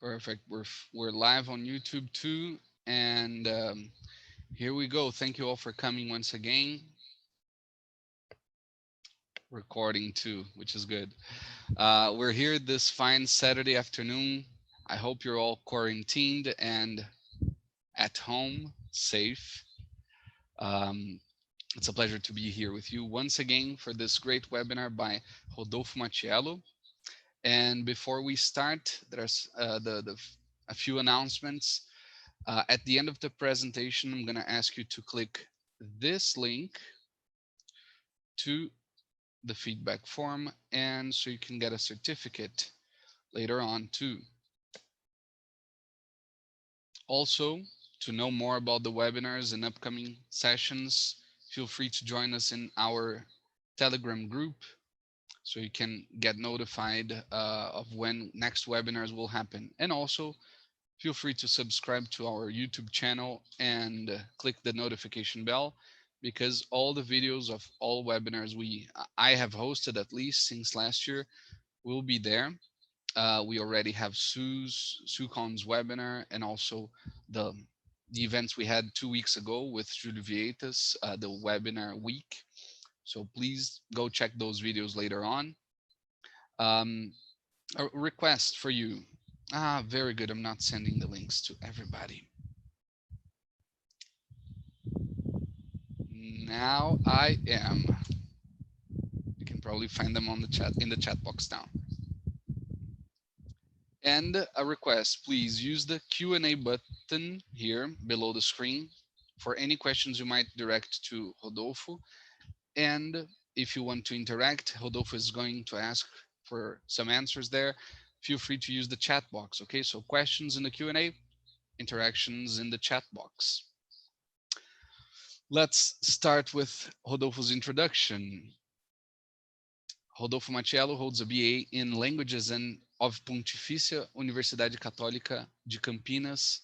Perfect. We're live on YouTube too, and here we go. Thank you all for coming once again. Recording too, which is good. We're here this fine Saturday afternoon. I hope you're all quarantined and at home, safe. Um, it's a pleasure to be here with you once again for this great webinar by Rodolfo Mattiello. And before we start, there's a few announcements. At the end of the presentation, I'm going to ask you to click this link to the feedback form, and so you can get a certificate later on too. Also, to know more about the webinars and upcoming sessions, feel free to join us in our Telegram group so you can get notified of when next webinars will happen. And also, feel free to subscribe to our YouTube channel and click the notification bell, because all the videos of all webinars I have hosted, at least since last year, will be there. We already have Sucon's webinar, and also the events we had 2 weeks ago with Julio Vietas, the webinar week. So please go check those videos later on. A request for you. Very good. I'm not sending the links to everybody. Now I am. You can probably find them on the chat, in the chat box now. And a request, please use the Q&A button here below the screen for any questions you might direct to Rodolfo. And if you want to interact, Rodolfo is going to ask for some answers there. Feel free to use the chat box. Okay, so questions in the Q&A, interactions in the chat box. Let's start with Rodolfo's introduction. Rodolfo Mattiello holds a BA in Languages and of Pontifícia, Universidade Católica de Campinas.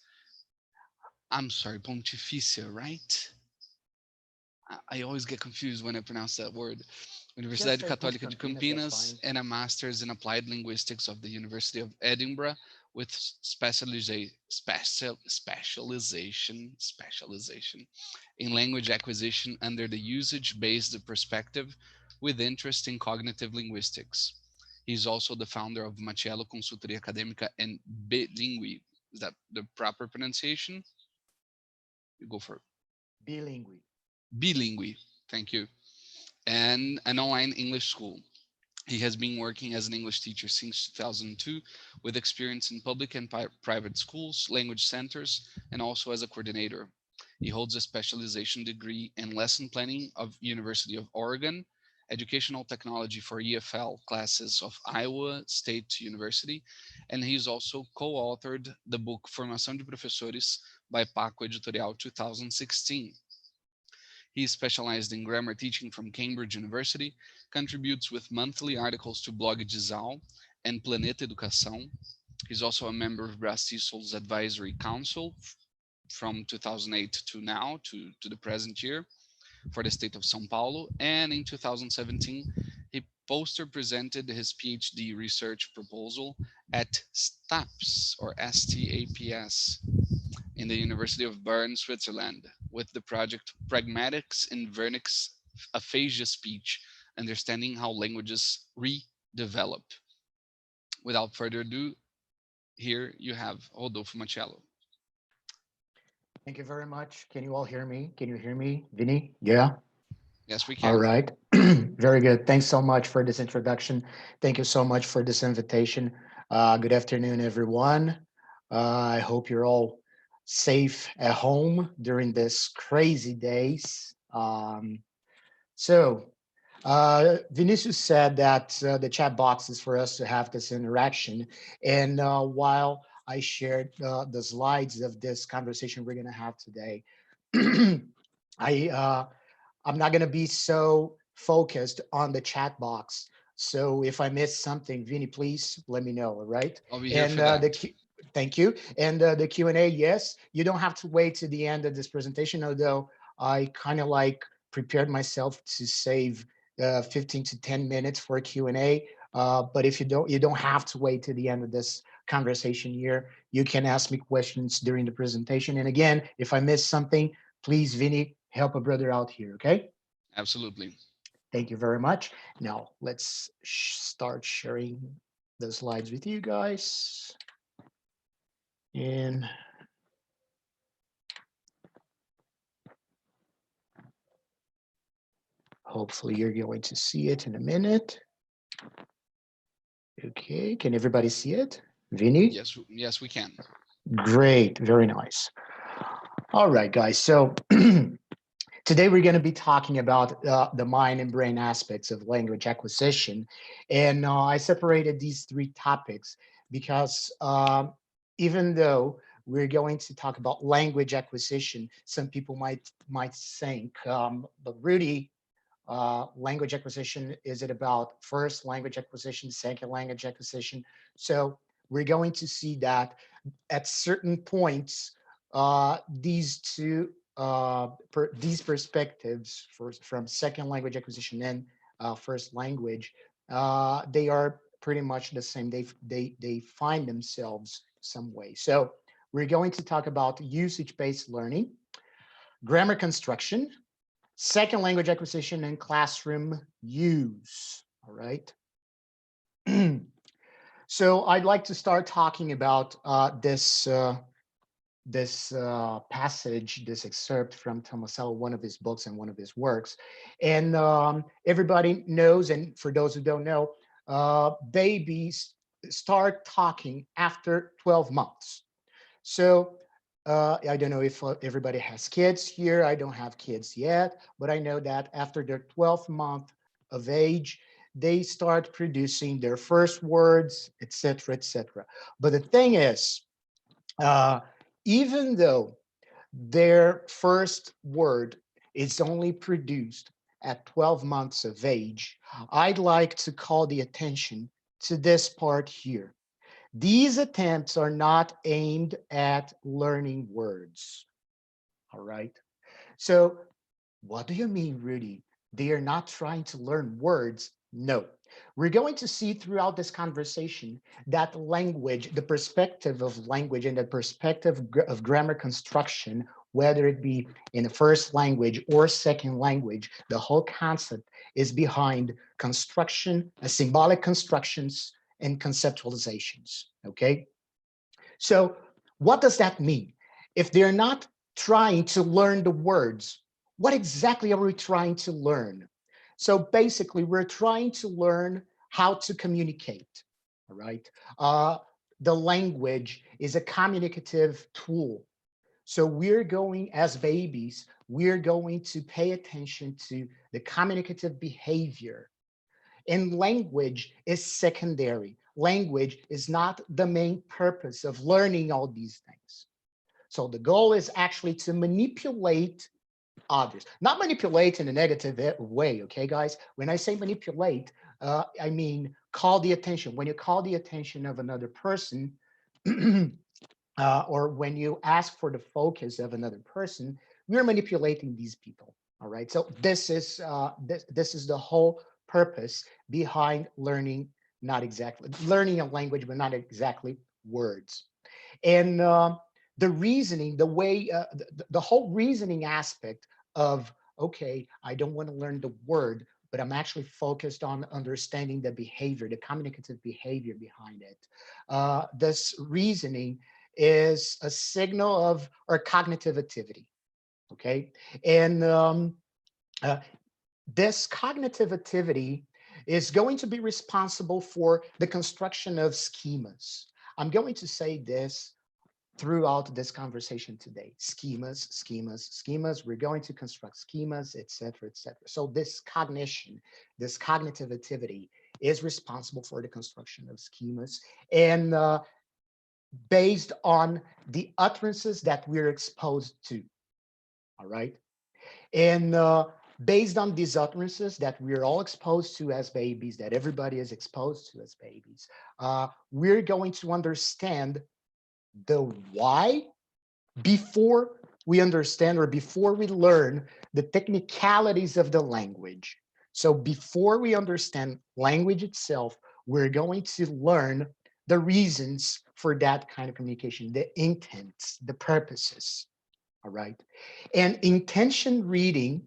I'm sorry, Pontifícia, right? I always get confused when I pronounce that word. Universidade Católica de Campinas, and a master's in Applied Linguistics of the University of Edinburgh with specialization in language acquisition under the usage-based perspective with interest in cognitive linguistics. He's also the founder of Mattiello Consultoria Acadêmica and BELíngue. Is that the proper pronunciation? You go for it. BELíngue. BELíngue, thank you. And an online English school. He has been working as an English teacher since 2002 with experience in public and private schools, language centers, and also as a coordinator. He holds a specialization degree in lesson planning of University of Oregon, educational technology for EFL classes of Iowa State University, and he's also co-authored the book Formação de Professores by Paco Editorial 2016. He is specialized in grammar teaching from Cambridge University, contributes with monthly articles to blog TESOL and Planeta Educação. He's also a member of BRAZ-TESOL's advisory council from 2008 to now, to the present year, for the state of São Paulo. And in 2017, he poster presented his PhD research proposal at STAPS, or STAPS, in the University of Bern, Switzerland, with the project Pragmatics in Wernicke's Aphasia Speech, Understanding How Languages Redevelop. Without further ado, here you have Rodolfo Mattiello. Thank you very much. Can you all hear me? Can you hear me, Vinny? Yeah? Yes, we can. All right. Very good. Thanks so much for this introduction. Thank you so much for this invitation. Good afternoon, everyone. I hope you're all safe at home during this crazy days. Vinicius said that the chat box is for us to have this interaction. And while I shared the slides of this conversation we're going to have today, I'm not going to be so focused on the chat box. So if I miss something, Vinny, please let me know. All right. I'll be here for that. Thank you. And the Q&A, yes, you don't have to wait to the end of this presentation, although I kind of like prepared myself to save 15 to 10 minutes for a Q&A. But if you don't have to wait to the end of this conversation here. You can ask me questions during the presentation. And again, if I miss something, please, Vinny, help a brother out here, okay? Absolutely. Thank you very much. Now, let's start sharing the slides with you guys. And hopefully you're going to see it in a minute. Okay, can everybody see it? Vinny? Yes, we can. Great, very nice. All right, guys, so today we're going to be talking about the mind and brain aspects of language acquisition. And I separated these three topics because even though we're going to talk about language acquisition, some people might think, but Rudy, language acquisition, is it about first language acquisition, second language acquisition? So we're going to see that at certain points, these two these perspectives from second language acquisition and first language, they are pretty much the same. They find themselves some way. So we're going to talk about usage-based learning, grammar construction, second language acquisition, and classroom use. All right. So I'd like to start talking about this passage, this excerpt from Tomasello, one of his books and one of his works. And everybody knows, and for those who don't know, babies start talking after 12 months. So I don't know if everybody has kids here. I don't have kids yet, but I know that after their 12th month of age, they start producing their first words, etc., etc. But the thing is, even though their first word is only produced at 12 months of age, I'd like to call the attention to this part here. These attempts are not aimed at learning words. All right. So what do you mean, Rudy? They are not trying to learn words? No. We're going to see throughout this conversation that language, the perspective of language and the perspective of grammar construction, whether it be in the first language or second language, the whole concept is behind construction, symbolic constructions, and conceptualizations, okay? So what does that mean? If they're not trying to learn the words, what exactly are we trying to learn? So basically, we're trying to learn how to communicate, all right? The language is a communicative tool. So we're going, as babies, we're going to pay attention to the communicative behavior. And language is secondary. Language is not the main purpose of learning all these things. So the goal is actually to manipulate others, not manipulate in a negative way, okay, guys? When I say manipulate, I mean call the attention. When you call the attention of another person, or when you ask for the focus of another person, we're manipulating these people, all right? So this is this is the whole purpose behind learning, not exactly learning a language, but not exactly words. And the reasoning, the way, the whole reasoning aspect of, okay, I don't want to learn the word, but I'm actually focused on understanding the behavior, the communicative behavior behind it. This reasoning is a signal of our cognitive activity, okay? And this cognitive activity is going to be responsible for the construction of schemas. I'm going to say this throughout this conversation today. Schemas, schemas, schemas. We're going to construct schemas, etc., etc. So this cognition, this cognitive activity is responsible for the construction of schemas, and based on the utterances that we're exposed to, all right? And based on these utterances that we're all exposed to as babies, that everybody is exposed to as babies, we're going to understand the why before we understand, or before we learn the technicalities of the language. So before we understand language itself, we're going to learn the reasons for that kind of communication, the intents, the purposes, all right? And intention reading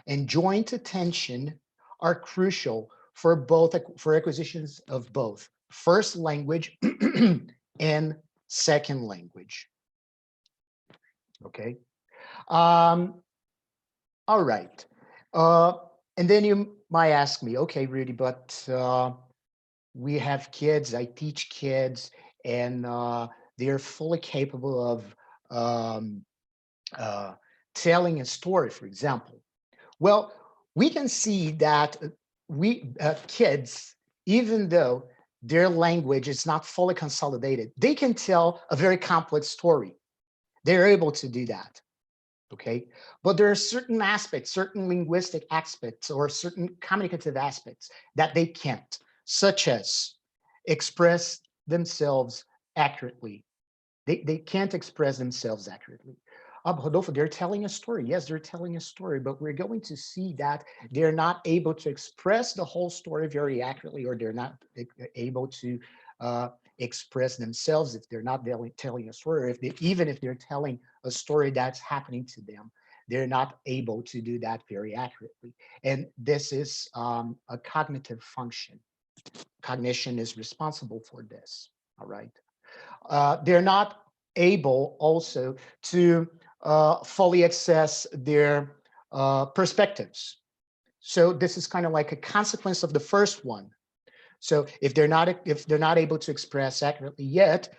and joint attention are crucial for both, for acquisitions of both first language and second language, okay? All right. And then you might ask me, okay, Rudy, but we have kids, I teach kids, and they're fully capable of telling a story, for example. Well, we can see that kids, even though their language is not fully consolidated, they can tell a very complex story. They're able to do that. Okay, but there are certain aspects, certain linguistic aspects, or certain communicative aspects that they can't, such as express themselves accurately. They can't express themselves accurately. Rodolfo, they're telling a story. Yes, they're telling a story, but we're going to see that they're not able to express the whole story very accurately, or they're not able to express themselves if they're not telling a story, or even if they're telling a story that's happening to them, they're not able to do that very accurately. And this is a cognitive function. Cognition is responsible for this, all right? They're not able also to fully access their perspectives. So this is kind of like a consequence of the first one. So if they're not able to express accurately yet,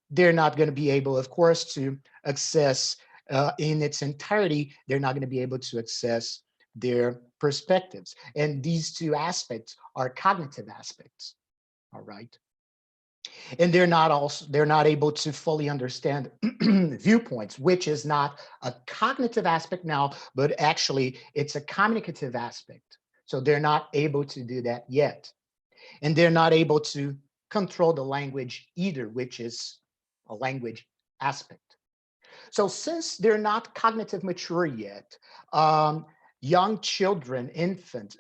they're not going to be able, of course, to access in its entirety. They're not going to be able to access their perspectives. And these two aspects are cognitive aspects. All right. And they're not able to fully understand viewpoints, which is not a cognitive aspect now, but actually it's a communicative aspect. So they're not able to do that yet. And they're not able to control the language either, which is a language aspect. So since they're not cognitive mature yet, young children, infants,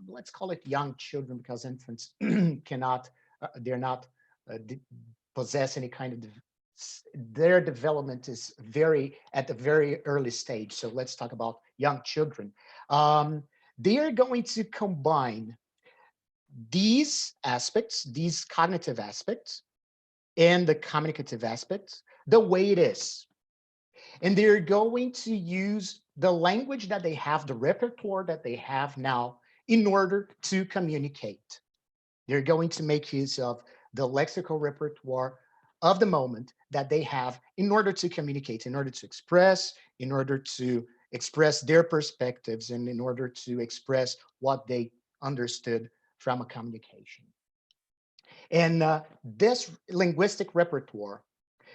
let's call it young children, because infants cannot, they're not possess any kind of, their development is at a very early stage. So let's talk about young children. They are going to combine these aspects, these cognitive aspects, and the communicative aspects the way it is. And they're going to use the language that they have, the repertoire that they have now, in order to communicate. They're going to make use of the lexical repertoire of the moment that they have in order to communicate, in order to express, in order to express their perspectives, and in order to express what they understood from a communication. And this linguistic repertoire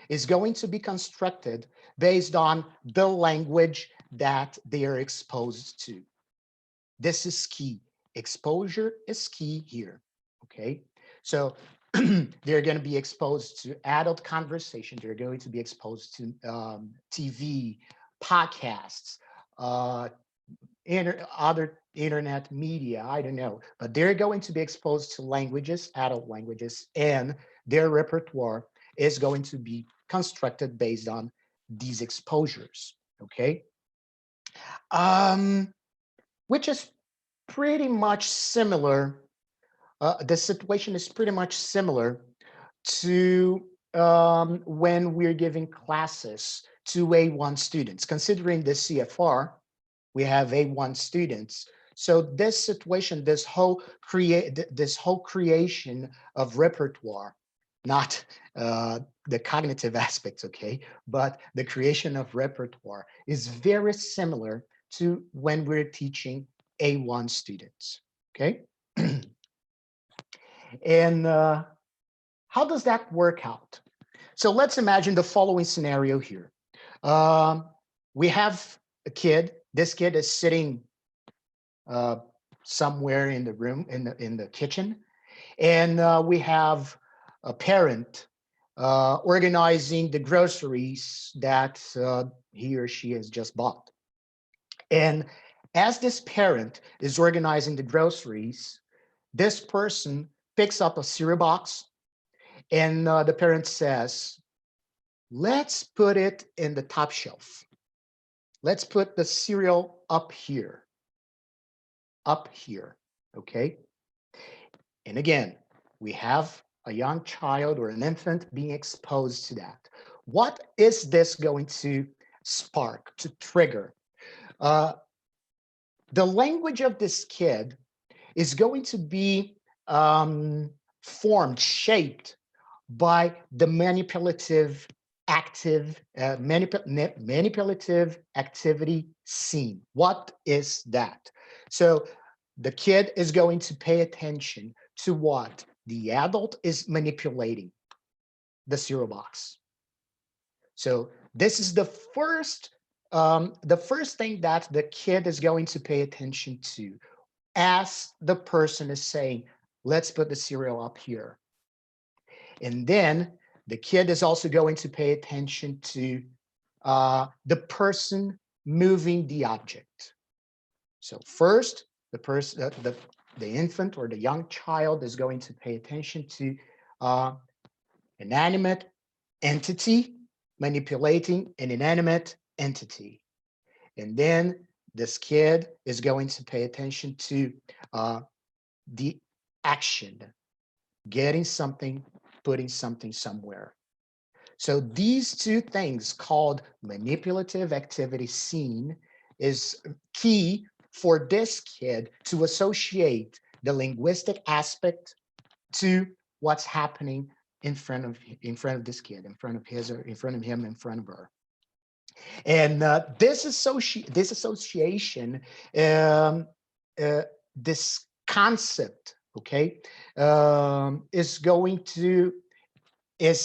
is going to be constructed based on the language that they are exposed to. This is key. Exposure is key here, okay? So they're going to be exposed to adult conversation. They're going to be exposed to TV, podcasts, other internet media, I don't know, but they're going to be exposed to languages, adult languages, and their repertoire is going to be constructed based on these exposures, okay? Which is pretty much similar. The situation is pretty much similar to when we're giving classes to A1 students. Considering the CFR, we have A1 students. So this situation, this whole creation of repertoire, not the cognitive aspects, okay, but the creation of repertoire is very similar to when we're teaching A1 students, okay? And how does that work out? So let's imagine the following scenario here. We have a kid. This kid is sitting somewhere in the room, in the kitchen, and we have a parent organizing the groceries that he or she has just bought. And as this parent is organizing the groceries, this person picks up a cereal box And the parent says, let's put it in the top shelf. Let's put the cereal up here, okay? And again, we have a young child or an infant being exposed to that. What is this going to spark, to trigger? The language of this kid is going to be formed, shaped by the manipulative activity seen. What is that? So the kid is going to pay attention to what the adult is manipulating, the cereal box. So this is the first thing that the kid is going to pay attention to as the person is saying, let's put the cereal up here. And then the kid is also going to pay attention to the person moving the object. So first, the infant or the young child is going to pay attention to an inanimate entity manipulating an inanimate entity. And then this kid is going to pay attention to the action, getting something, putting something somewhere. So these two things called manipulative activity seen is key for this kid to associate the linguistic aspect to what's happening in front of this kid, in front of his or in front of him, in front of her. And this association, this concept, okay, is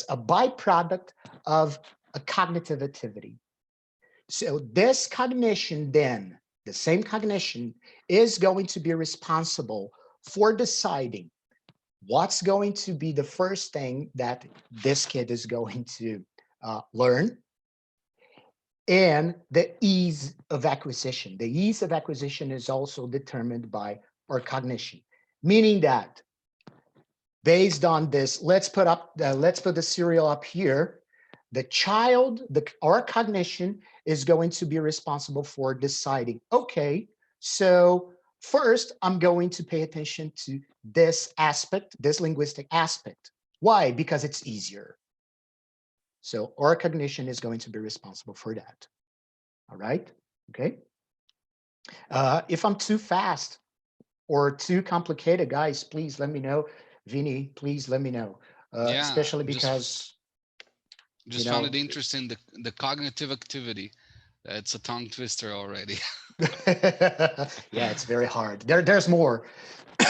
a byproduct of a cognitive activity. So this cognition then, the same cognition, is going to be responsible for deciding what's going to be the first thing that this kid is going to learn, and the ease of acquisition. The ease of acquisition is also determined by our cognition, meaning that based on this, let's put the cereal up here. The child, our cognition is going to be responsible for deciding, okay, so first I'm going to pay attention to this aspect, this linguistic aspect. Why? Because it's easier. So our cognition is going to be responsible for that. All right, okay. If I'm too fast or too complicated, guys, please let me know. Vinny, please let me know, Yeah, especially because just found it interesting, the cognitive activity. It's a tongue twister already. yeah, it's very hard. There's more.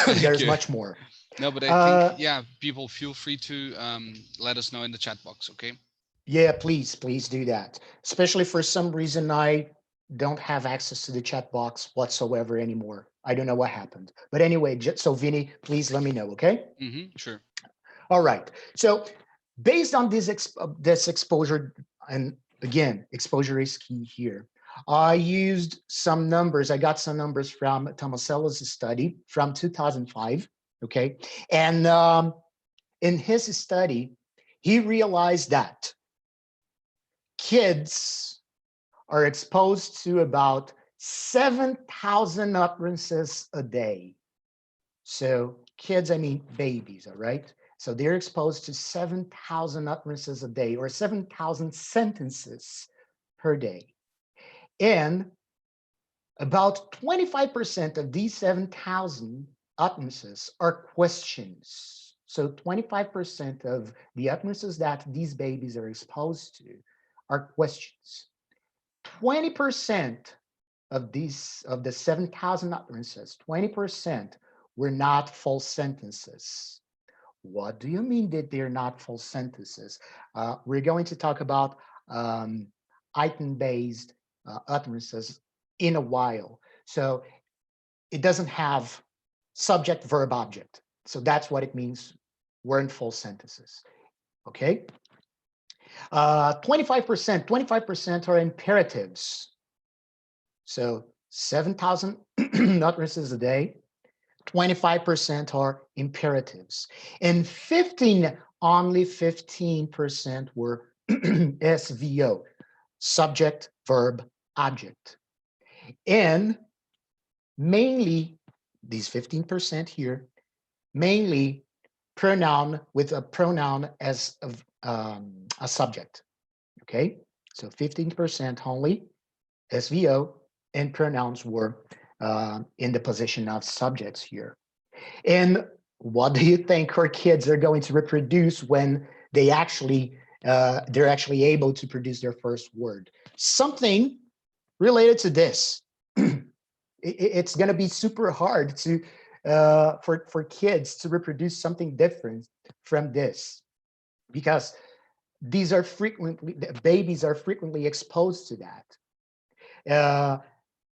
There's much more. No, but I think, yeah, people feel free to let us know in the chat box, okay? Yeah, please do that. Especially for some reason, I don't have access to the chat box whatsoever anymore. I don't know what happened. But anyway, so Vinny, please let me know, okay? Sure. All right. So based on this exposure, and again, exposure is key here. I used some numbers. I got some numbers from Tomasello's study from 2005, okay? And in his study, he realized that kids are exposed to about 7,000 utterances a day. So kids, I mean babies, all right? So they're exposed to 7,000 utterances a day, or 7,000 sentences per day. And about 25% of these 7,000 utterances are questions. So 25% of the utterances that these babies are exposed to are questions. 20% of the 7,000 utterances, 20% were not full sentences. What do you mean that they're not full sentences? We're going to talk about item-based utterances in a while. So it doesn't have subject, verb, object. So that's what it means, weren't full sentences, okay? 25% are imperatives. So 7,000 utterances a day, 25% are imperatives. And 15 only 15% were SVO, subject, verb, object. And mainly, these 15% here, mainly pronoun with a pronoun as a subject, okay? So 15% only SVO, and pronouns were in the position of subjects here. And what do you think our kids are going to reproduce when they're actually able to produce their first word? Something related to this. It's going to be super hard to for kids to reproduce something different from this, because these are babies are frequently exposed to that.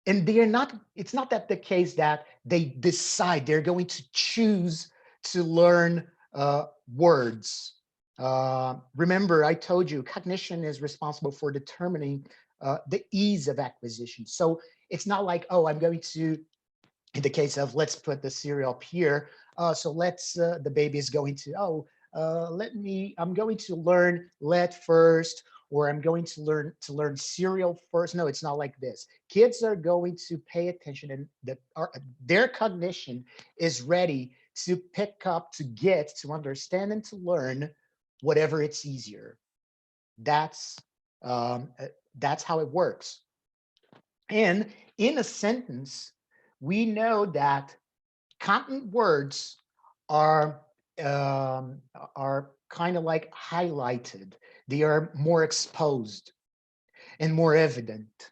And they are not, it's not that the case that they decide they're going to choose to learn words. Remember, I told you cognition is responsible for determining the ease of acquisition. So it's not like, oh, I'm going to, in the case of, let's put the cereal up here. So the baby is going to, I'm going to learn let first, or I'm going to learn cereal first. No, it's not like this. Kids are going to pay attention, and their cognition is ready to pick up, to get, to understand, and to learn whatever it's easier. That's how it works. And in a sentence, we know that content words are kind of like highlighted. They are more exposed and more evident,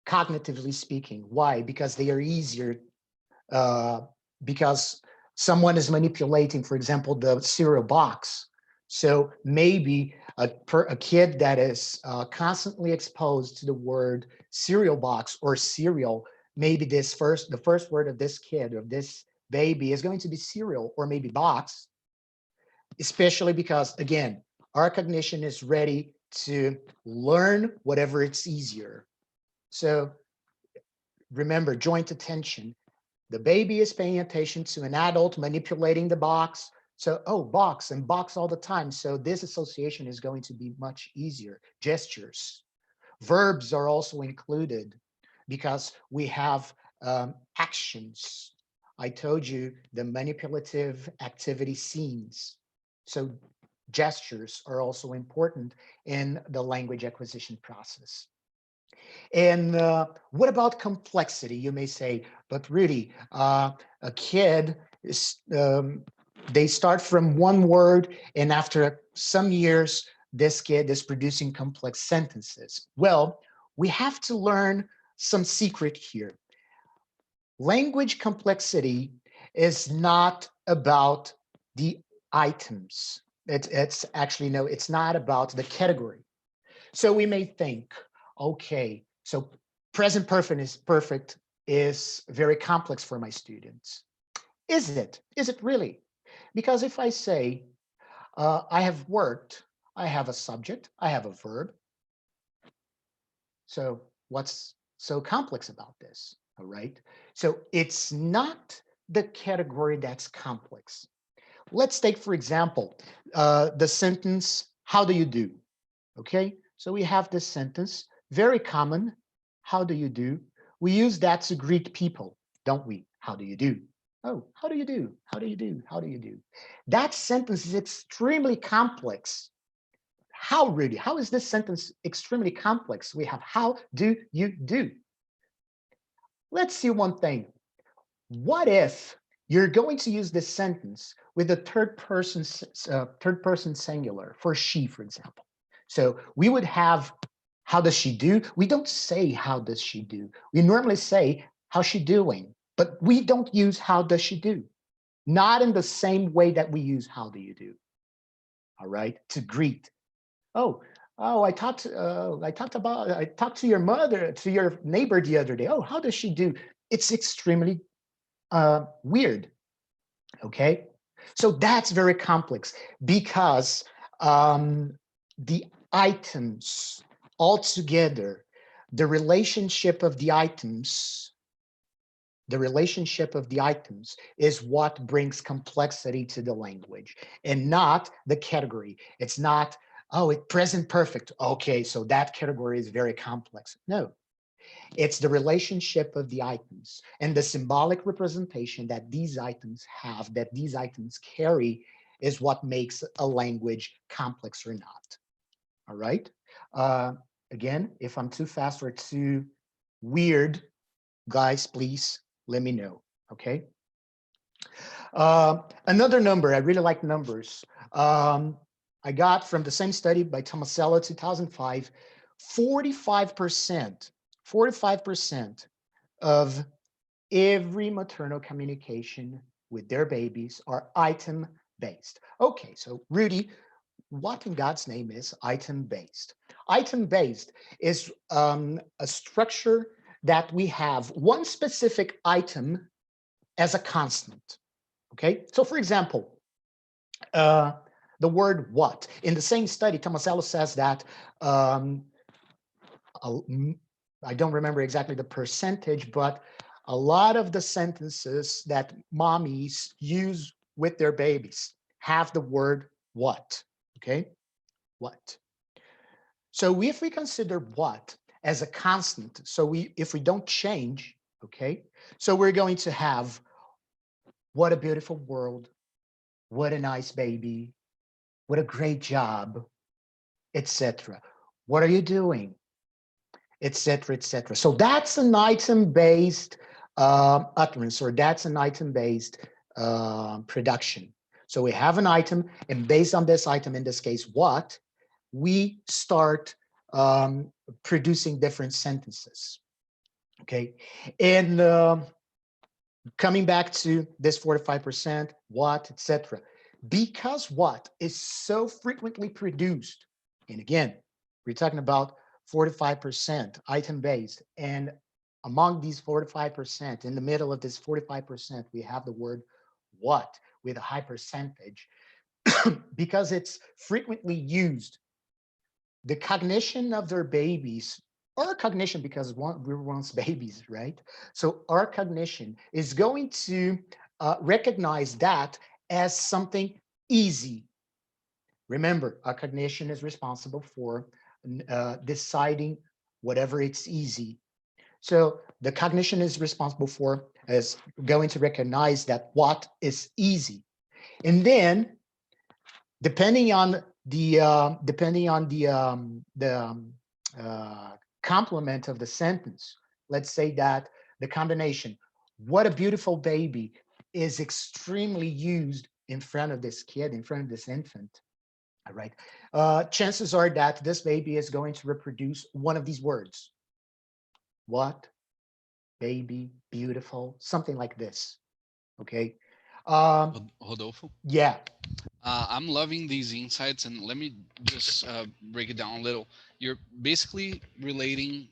cognitively speaking. Why? Because they are easier, because someone is manipulating, for example, the cereal box. So maybe a kid that is constantly exposed to the word cereal box or cereal, maybe the first word of this kid, of this baby, is going to be cereal or maybe box, especially because, again, our cognition is ready to learn whatever it's easier. So remember, joint attention. The baby is paying attention to an adult manipulating the box. So, oh, box and box all the time. So this association is going to be much easier. Gestures. Verbs are also included because we have actions. I told you the manipulative activity scenes. So gestures are also important in the language acquisition process. And what about complexity? You may say, but Rudy, a kid is, they start from one word, and after some years, this kid is producing complex sentences. Well, we have to learn some secret here. Language complexity is not about the items. It's actually, no, it's not about the category. So we may think, okay, so present perfect is very complex for my students. Is it? Is it really? Because if I say, I have worked, I have a subject, I have a verb. So what's so complex about this? All right. So it's not the category that's complex. Let's take, for example, the sentence, how do you do? Okay. So we have this sentence, very common. How do you do? We use that to greet people, don't we? How do you do? Oh, how do you do? How do you do? How do you do? That sentence is extremely complex. How, Rudy? How is this sentence extremely complex? We have how do you do? Let's see one thing. What if you're going to use this sentence with a third person singular for she, for example? So we would have, how does she do? We don't say, how does she do? We normally say, how's she doing? But we don't use, how does she do? Not in the same way that we use, how do you do? All right, to greet. Oh, I talked to your mother, to your neighbor the other day. Oh, how does she do? It's extremely weird. Okay, so that's very complex because the items all together, the relationship of the items The relationship of the items is what brings complexity to the language, and not the category. It's not, oh, it's present perfect. Okay, so that category is very complex. No, it's the relationship of the items and the symbolic representation that these items have, that these items carry, is what makes a language complex or not. All right. Uh, Again, if I'm too fast or too weird, guys, please let me know. Okay. Another number, I really like numbers. I got from the same study by Tomasello, 2005, 45% of every maternal communication with their babies are item based. Okay, so Rudy, what in God's name is item based? Item based is a structure that we have one specific item as a constant. Okay, so for example, the word what. In the same study, Tomasello says that I don't remember exactly the percentage, but a lot of the sentences that mommies use with their babies have the word what. Okay, what. So if we consider what as a constant, so if we don't change, okay, so we're going to have what a beautiful world, what a nice baby, what a great job, etc. What are you doing, etc., etc. So that's an item-based utterance, or that's an item-based production. So we have an item, and based on this item, in this case, what, we start producing different sentences. Okay, and coming back to this 45%, what, etc. Because what is so frequently produced, and again, we're talking about 45% item-based, and among these 45%, in the middle of this 45%, we have the word what with a high percentage, because it's frequently used. The cognition of their babies, our cognition, because we were once babies, right? So our cognition is going to recognize that as something easy. Remember, our cognition is responsible for deciding whatever it's easy. So the cognition is responsible for, is going to recognize that what is easy. And then, depending on the complement of the sentence, let's say that the combination, what a beautiful baby, is extremely used in front of this kid, in front of this infant. All right. Chances are that this baby is going to reproduce one of these words. What, baby, beautiful, something like this. Okay. Rodolfo, Yeah. I'm loving these insights, and let me just break it down a little. You're basically relating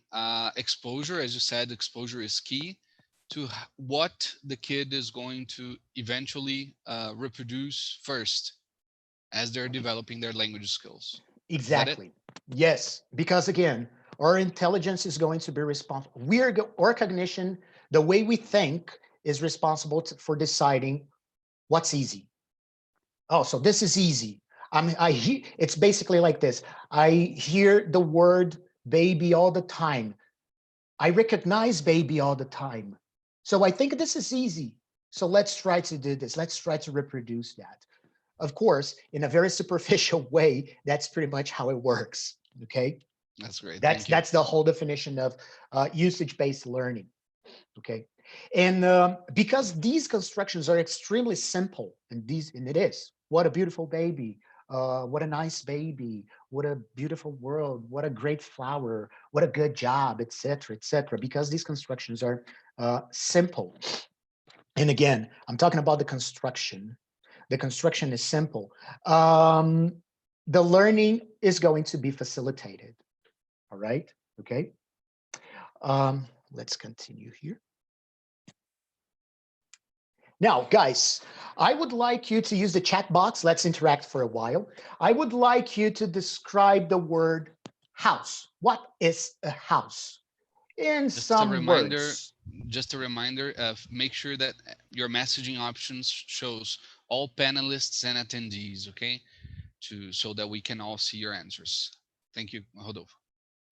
exposure, as you said, exposure is key to what the kid is going to eventually reproduce first as they're developing their language skills. Is that it? Exactly. Yes, because again, our intelligence is going to be responsible. Our cognition, the way we think, is responsible for deciding what's easy. Oh, so this is easy. It's basically like this. I hear the word baby all the time. I recognize baby all the time. So I think this is easy. So let's try to do this. Let's try to reproduce that. Of course, in a very superficial way, that's pretty much how it works. Okay, That's great. that's Thank you. that's the whole definition of usage-based learning. Okay, and because these constructions are extremely simple, and it is, what a beautiful baby, what a nice baby, what a beautiful world, what a great flower, what a good job, etc., etc. Because these constructions are simple. And again, I'm talking about the construction. The construction is simple. The learning is going to be facilitated. All right. Okay. Let's continue here. Now, guys, I would like you to use the chat box. Let's interact for a while. I would like you to describe the word house. What is a house? in Just a some reminder, words. of make sure that your messaging options shows all panelists and attendees, okay? So that we can all see your answers. Thank you, Rodolfo.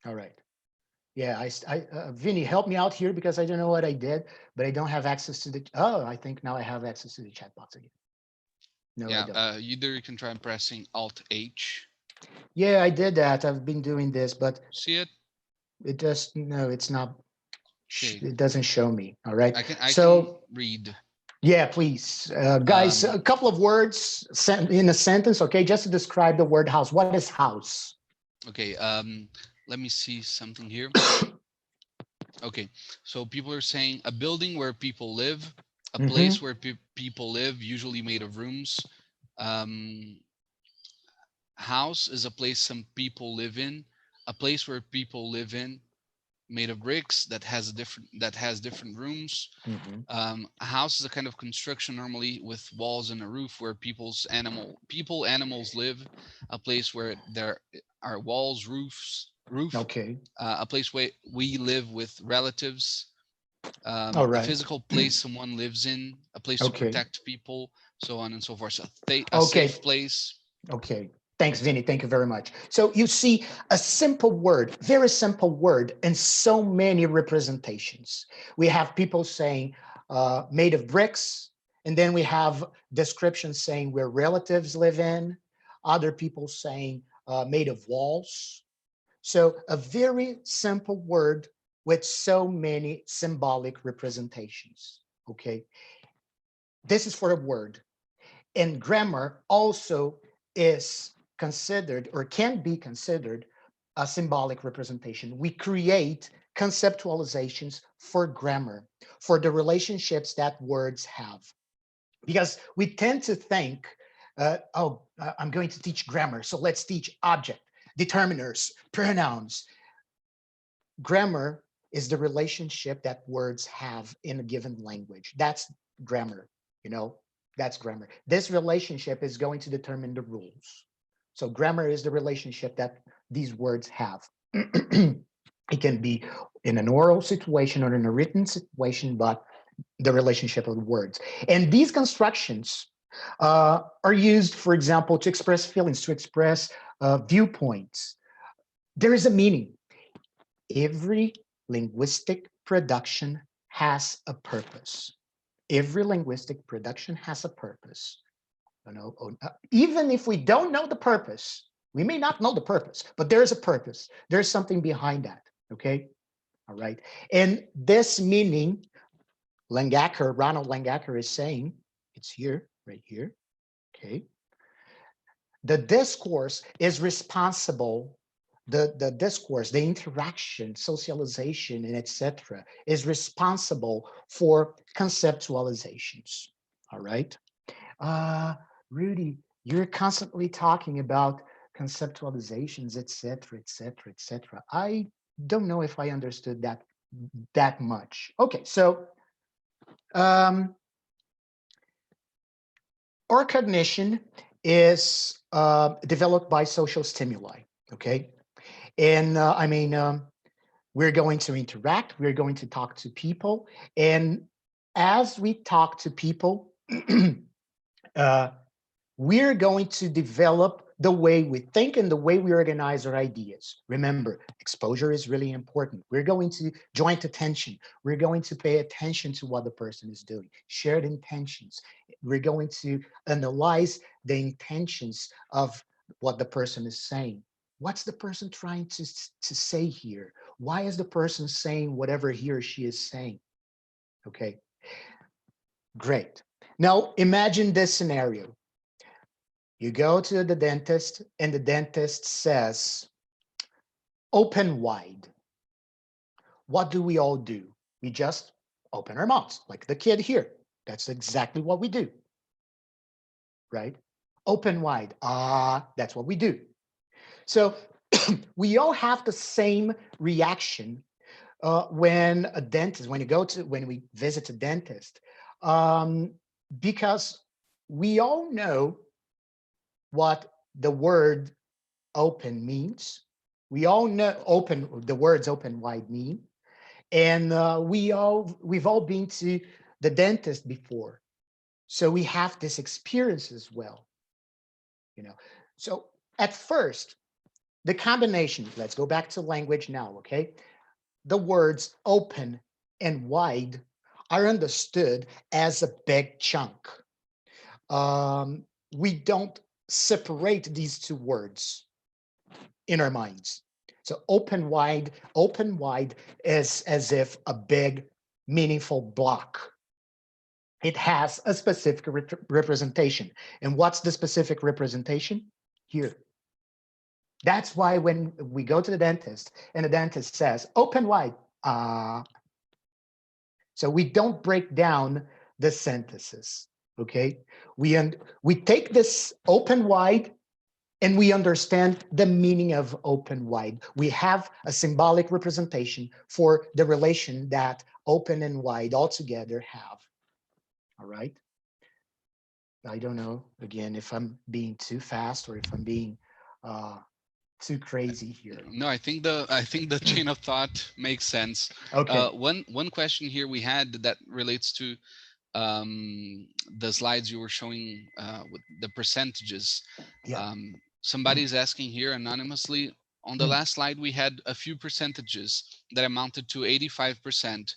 All right. Yeah, Vinny, help me out here because I don't know what I did, but I don't have access to the. Oh, I think now I have access to the chat box again. No, I Yeah, don't. either you can try pressing Alt H. Yeah, I did that. I've been doing this, but See it? it just no, it's not. Okay. It doesn't show me. All right. I can So read. yeah, please, guys, a Um, couple of words in a sentence, okay, just to describe the word house. What is house? okay. Let me see something here. Okay, so people are saying a building where people live, a Mm-hmm. place where people live, usually made of rooms. Um, House is a place some people live in, a place where people live in, made of bricks that has different rooms. Mm-hmm. A house is a kind of construction normally with walls and a roof where animals live. A place where there are walls, roof. Okay. A place where we live with relatives. All A right. physical place someone lives in, a place to Okay. protect people, so on and so forth. So a safe Okay. place. Okay. Thanks, Vinny. Thank you very much. So you see a simple word, very simple word, and so many representations. We have people saying made of bricks, and then we have descriptions saying where relatives live in, other people saying made of walls. So a very simple word with so many symbolic representations. Okay. This is for a word. And grammar also is considered or can be considered a symbolic representation. We create conceptualizations for grammar, for the relationships that words have. Because we tend to think, I'm going to teach grammar, so let's teach object, determiners, pronouns. Grammar is the relationship that words have in a given language. That's grammar, you know, that's grammar. This relationship is going to determine the rules. So grammar is the relationship that these words have. It can be in an oral situation or in a written situation, but the relationship of the words. And these constructions are used, for example, to express feelings, to express viewpoints. There is a meaning. Every linguistic production has a purpose. Every linguistic production has a purpose. You know, even if we don't know the purpose, we may not know the purpose, but there is a purpose. There's something behind that. Okay. All right. And this meaning, Ronald Langacker is saying, it's here, right here. Okay. The discourse is responsible, the discourse, the interaction, socialization, and etc. is responsible for conceptualizations. All right. Rudy, you're constantly talking about conceptualizations, etc., etc., etc. I don't know if I understood that much. Okay, so um, our cognition is developed by social stimuli. Okay, and we're going to interact. We're going to talk to people, and as we talk to people, uh, we're going to develop the way we think and the way we organize our ideas. Remember, exposure is really important. We're going to joint attention. We're going to pay attention to what the person is doing. Shared intentions. We're going to analyze the intentions of what the person is saying. What's the person trying to say here? Why is the person saying whatever he or she is saying? Okay, great. Now imagine this scenario. You go to the dentist and the dentist says, open wide. What do we all do? We just open our mouths, like the kid here. That's exactly what we do, right? Open wide. That's what we do. So we all have the same reaction when we visit a dentist, because we all know what the word open means. We all know the words open wide mean. And we've all been to the dentist before. So we have this experience as well, you know. So at first, the combination, let's go back to language now, okay? The words open and wide are understood as a big chunk. We don't separate these two words in our minds. So open wide is as if a big, meaningful block. It has a specific representation. And what's the specific representation? Here. That's why when we go to the dentist and the dentist says, open wide, so we don't break down the sentences, okay? We take this open wide and we understand the meaning of open wide. We have a symbolic representation for the relation that open and wide altogether have, all right? I don't know, again, if I'm being too fast or if I'm being too crazy here. No, I think the chain of thought makes sense. Okay. One question here we had that relates to the slides you were showing with the percentages. Yeah. Somebody's asking here anonymously, on the last slide we had a few percentages that amounted to 85%.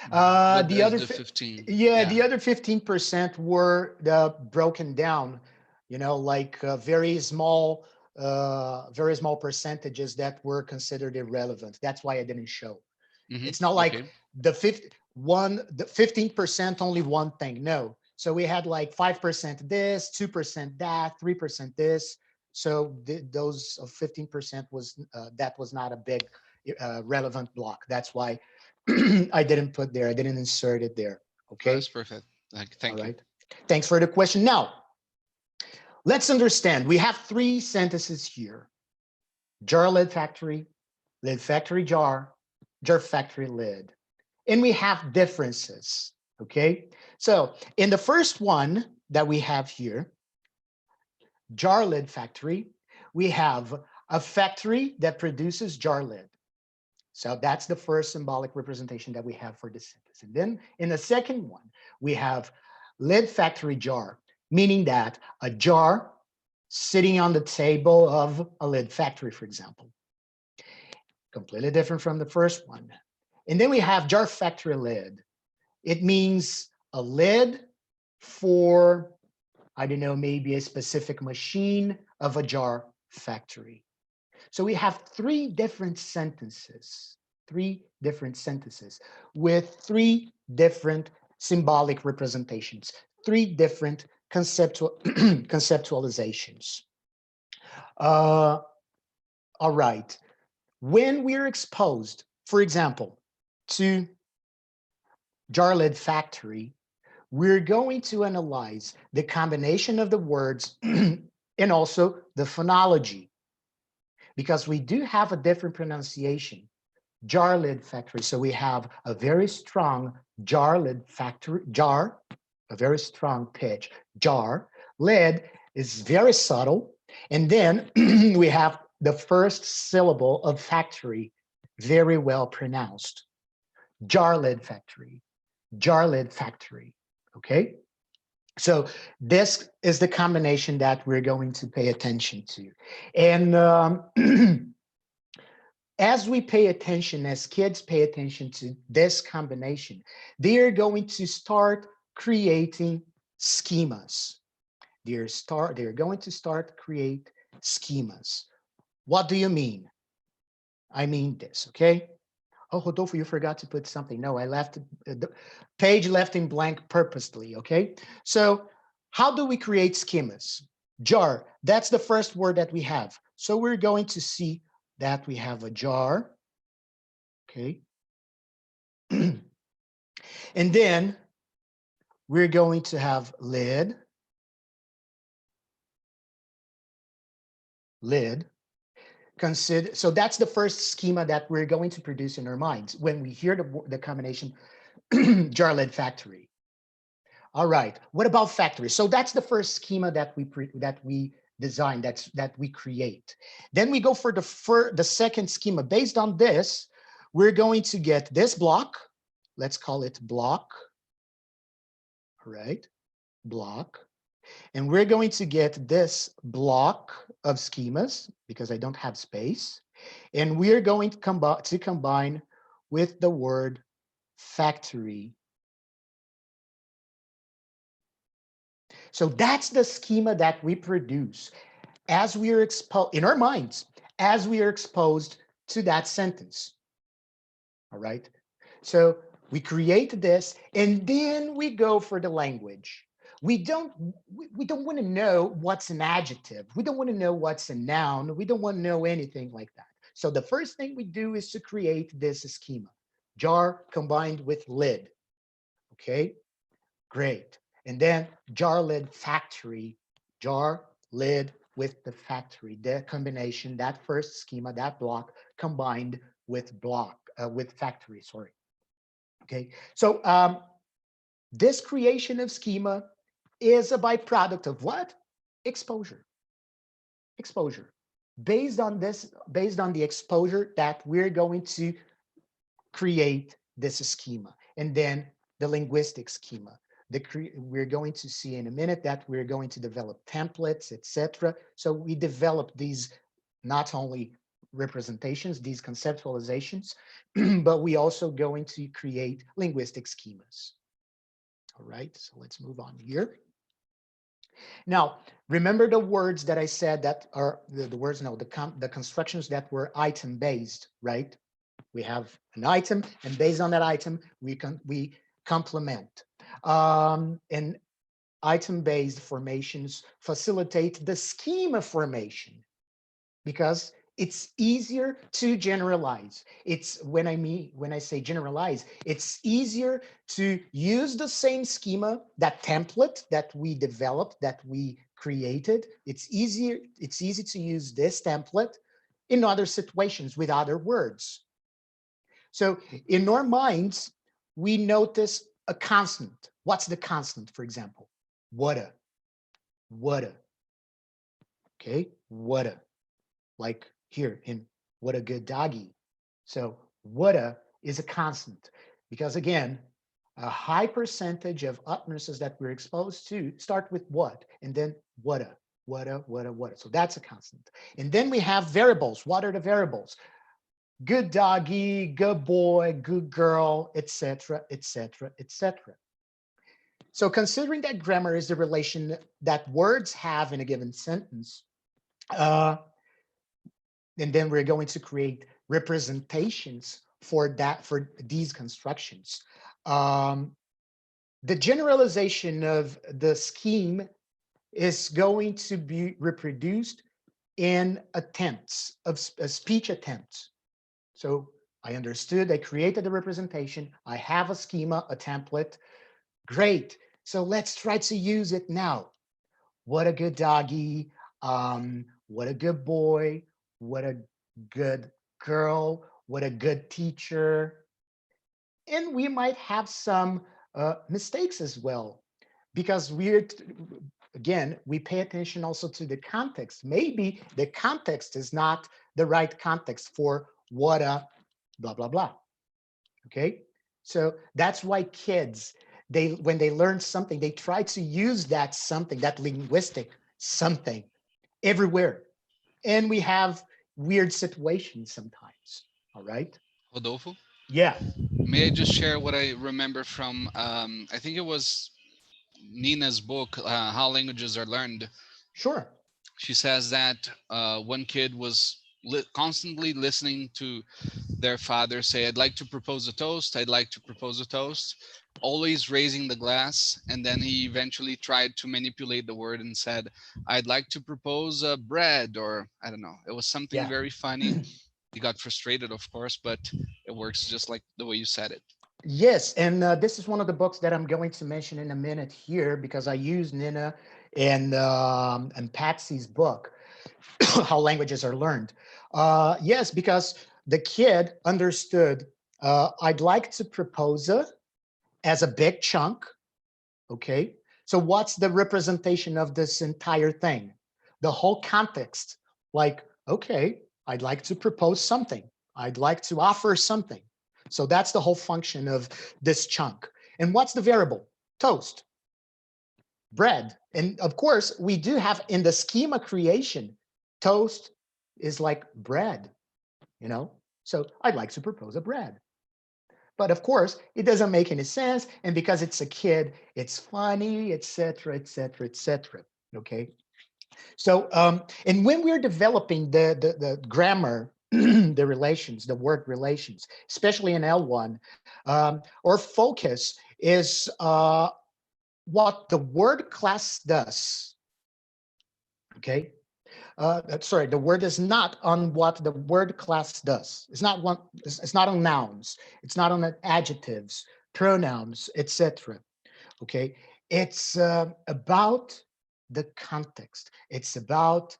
The other 15, the other 15% were broken down, you know, like very small percentages that were considered irrelevant. That's why I didn't show. It's not like the 15% only one thing. No. So we had like 5% this, 2% that, 3% this. So those 15% was that was not a big relevant block. That's why I didn't put there. I didn't insert it there. Okay. That's perfect. Thank you. All right. Thanks for the question. Now, let's understand. We have three sentences here: jar lid factory jar, jar factory lid, and we have differences. Okay. So in the first one that we have here, jar lid factory, we have a factory that produces jar lid. So that's the first symbolic representation that we have for this sentence. And then in the second one, we have lid factory jar, meaning that a jar sitting on the table of a lid factory, for example. Completely different from the first one. And then we have jar factory lid. It means a lid for, I don't know, maybe a specific machine of a jar factory. So we have three different sentences with three different symbolic representations, three different conceptualizations. All right. When we're exposed, for example, to jar lid factory, we're going to analyze the combination of the words and also the phonology, because we do have a different pronunciation, jar lid factory. So we have a very strong jar lid factory, jar, a very strong pitch, jar. Lid is very subtle. And then we have the first syllable of factory, very well pronounced. Jar lid factory, okay? So this is the combination that we're going to pay attention to. And as we pay attention, as kids pay attention to this combination, they're going to start creating schemas. They're going to start create schemas. What do you mean? I mean this, okay? Oh, Rodolfo, you forgot to put something. No, I left the page left in blank purposely, okay? So how do we create schemas? Jar, that's the first word that we have. So we're going to see that we have a jar, okay? And then we're going to have lid. Consider, so that's the first schema that we're going to produce in our minds when we hear the combination jar lid factory. All right, what about factory? So that's the first schema that we design, that we create. Then we go for the second schema. Based on this, we're going to get this block. Let's call it block. All right, block. And we're going to get this block of schemas because I don't have space. And we're going to combine with the word factory. So that's the schema that we produce as we are exposed in our minds, as we are exposed to that sentence. All right. So we create this and then we go for the language. We don't want to know what's an adjective. We don't want to know what's a noun. We don't want to know anything like that. So the first thing we do is to create this schema. Jar combined with lid. Okay, great. And then jar lid factory, jar lid with the factory, the combination, that first schema, that block combined with with factory, sorry. Okay, so this creation of schema is a byproduct of what? Exposure. Exposure. Based on the exposure that we're going to create this schema, and then the linguistic schema. We're going to see in a minute that we're going to develop templates, etc. So we develop these not only representations, these conceptualizations, but we also going to create linguistic schemas. All right, so let's move on here. Now, remember the words that I said that are the words, no, the constructions that were item based, right? We have an item, and based on that item, we complement. And item-based formations facilitate the schema formation because it's easier to generalize. It's when I say generalize, it's easier to use the same schema, that template that we developed, that we created. It's easy to use this template in other situations with other words. So in our minds, we notice a constant. What's the constant, for example? Whata, whata. Okay, whata. Like here in what a good doggy. So whata is a constant because again, a high percentage of utterances that we're exposed to start with what and then whata, whata, whata, whata. So that's a constant. And then we have variables. What are the variables? Good doggy, good boy, good girl, etc., etc., etc. So considering that grammar is the relation that words have in a given sentence, and then we're going to create representations for these constructions. The generalization of the scheme is going to be reproduced in attempts of speech attempts. So I understood, I created a representation, I have a schema, a template. Great. So let's try to use it now. What a good doggy. What a good boy. What a good girl. What a good teacher. And we might have some mistakes as well, because again, we pay attention also to the context. Maybe the context is not the right context for what a blah, blah, blah. Okay. So that's why kids, when they learn something, they try to use that something, that linguistic something everywhere. And we have weird situations sometimes. All right. Rodolfo, Yeah, may I just share what I remember from, I think it was Nina's book, How Languages Are Learned. sure. She says that one kid was constantly listening to their father say, I'd like to propose a toast, I'd like to propose a toast, always raising the glass. And then he eventually tried to manipulate the word and said, I'd like to propose a bread, or I don't know. It was something Yeah. very funny. He got frustrated, of course, but it works just like the way you said it. Yes, and this is one of the books that I'm going to mention in a minute here because I use Nina and Patsy's book, How Languages Are Learned. Yes, because the kid understood, I'd like to propose as a big chunk, okay? So what's the representation of this entire thing? The whole context, like, okay, I'd like to propose something. I'd like to offer something. So that's the whole function of this chunk. And what's the variable? Toast, bread. And of course, we do have in the schema creation, toast is like bread, you know? So I'd like to propose a bread. But of course, it doesn't make any sense. And because it's a kid, it's funny, etc., etc., etc. Okay. So, and when we're developing the grammar, the relations, the word relations, especially in L1, our focus is what the word class does. Okay. Sorry, the word is not on what the word class does. It's not one. It's not on nouns. It's not on adjectives, pronouns, etc. Okay, it's about the context. It's about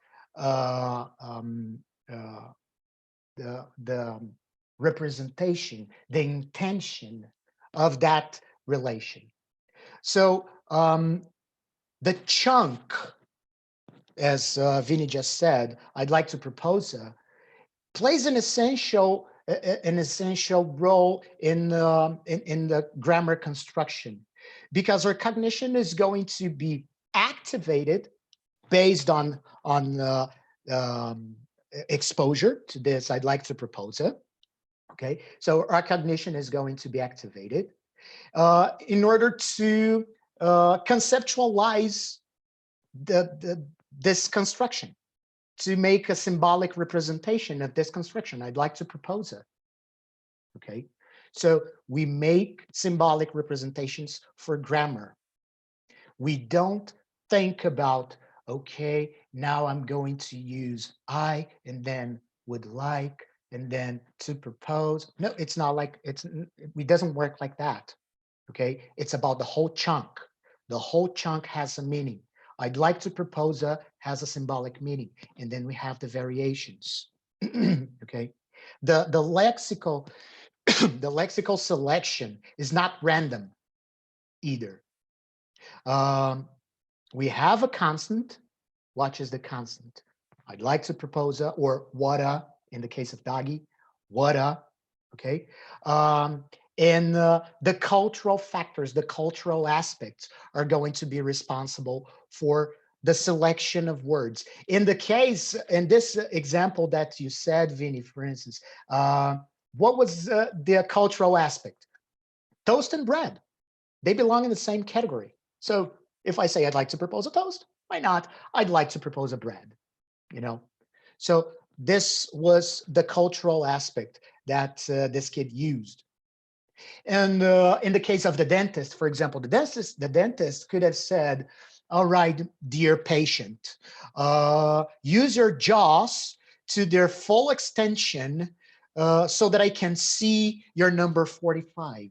the representation, the intention of that relation. So the chunk, as Vinny just said, I'd like to propose, plays an essential role in the grammar construction, because our cognition is going to be activated based on exposure to this. I'd like to propose it. Okay, so our cognition is going to be activated in order to conceptualize this construction, to make a symbolic representation of this construction. I'd like to propose it. Okay, so we make symbolic representations for grammar. We don't think about, okay, now I'm going to use I and then would like and then to propose. No, it's not like it doesn't work like that. Okay, it's about the whole chunk. The whole chunk has a meaning. I'd like to propose has a symbolic meaning, and then we have the variations. Okay, the lexical the lexical selection is not random either. We have a constant. What is the constant? I'd like to propose or what in the case of doggy, what okay. And the cultural factors, the cultural aspects are going to be responsible for the selection of words. In the case, in this example that you said, Vinny, for instance, what was the cultural aspect? Toast and bread. They belong in the same category. So if I say I'd like to propose a toast, why not? I'd like to propose a bread, you know? So this was the cultural aspect that this kid used. And in the case of the dentist, for example, the dentist could have said, all right, dear patient, use your jaws to their full extension so that I can see your number 45.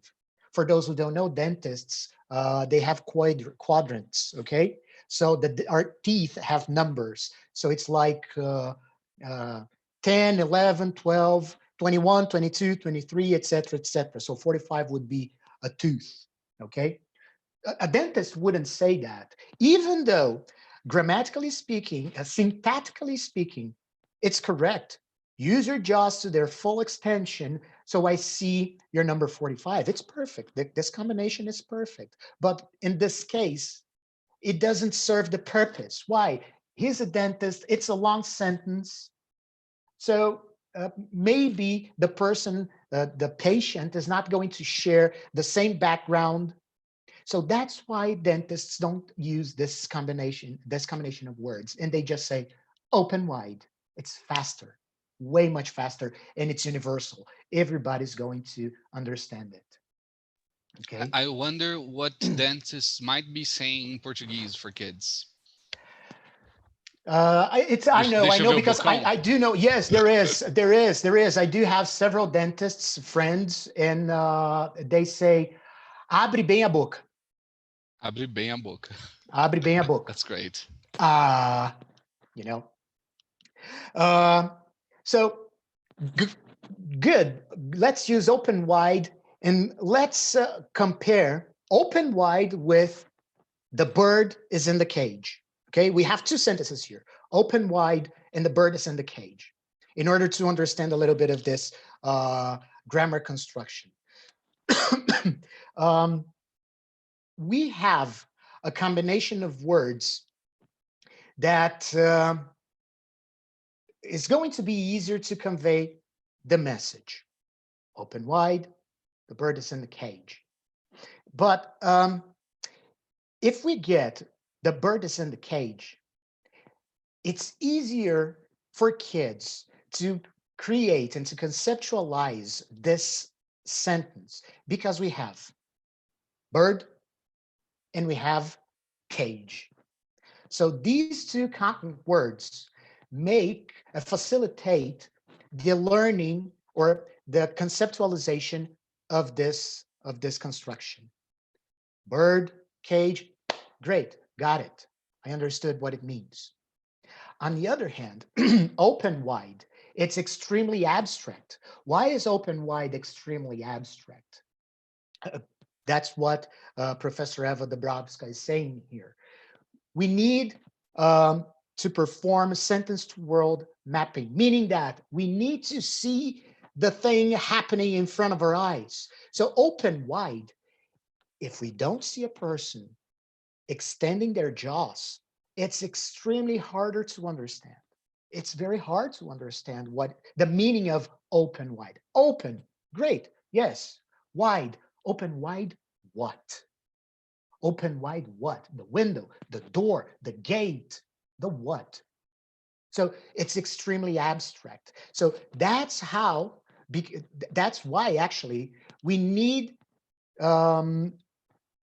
For those who don't know, dentists, they have quadrants, okay? So our teeth have numbers. So it's like 10, 11, 12, 21, 22, 23, etc., etc. So 45 would be a tooth, okay? A dentist wouldn't say that, even though grammatically speaking, syntactically speaking, it's correct. Use your jaws to their full extension so I see your number 45. It's perfect. This combination is perfect. But in this case, it doesn't serve the purpose. Why? He's a dentist. It's a long sentence. So maybe the person, the patient is not going to share the same background. So that's why dentists don't use this combination of words. And they just say, open wide. It's faster, way much faster, and it's universal. Everybody's going to understand it. Okay. I wonder what dentists might be saying in Portuguese for kids. I know because I do know. Yes, there is. I do have several dentists friends, and they say, "Abre bem a boca." Abre bem a boca. Abre bem a boca. That's great. You know. So good. Let's use open wide, and let's compare open wide with the bird is in the cage. Okay, we have two sentences here, open wide and the bird is in the cage. in order to understand a little bit of this grammar construction. We have a combination of words that is going to be easier to convey the message. Open wide, the bird is in the cage. But if we get the bird is in the cage, it's easier for kids to create and to conceptualize this sentence because we have bird and we have cage. So these two words facilitate the learning or the conceptualization of this construction. Bird, cage, great, got it. I understood what it means. On the other hand, open wide, it's extremely abstract. Why is open wide extremely abstract? That's what Professor Ewa Dabrowska is saying here. We need to perform sentence to world mapping, meaning that we need to see the thing happening in front of our eyes. So open wide, if we don't see a person extending their jaws, it's extremely harder to understand. It's very hard to understand what the meaning of open wide. Open, great, yes. Wide, open wide, what? Open wide what? The window, the door, the gate, the what? So it's extremely abstract. So that's why actually we need to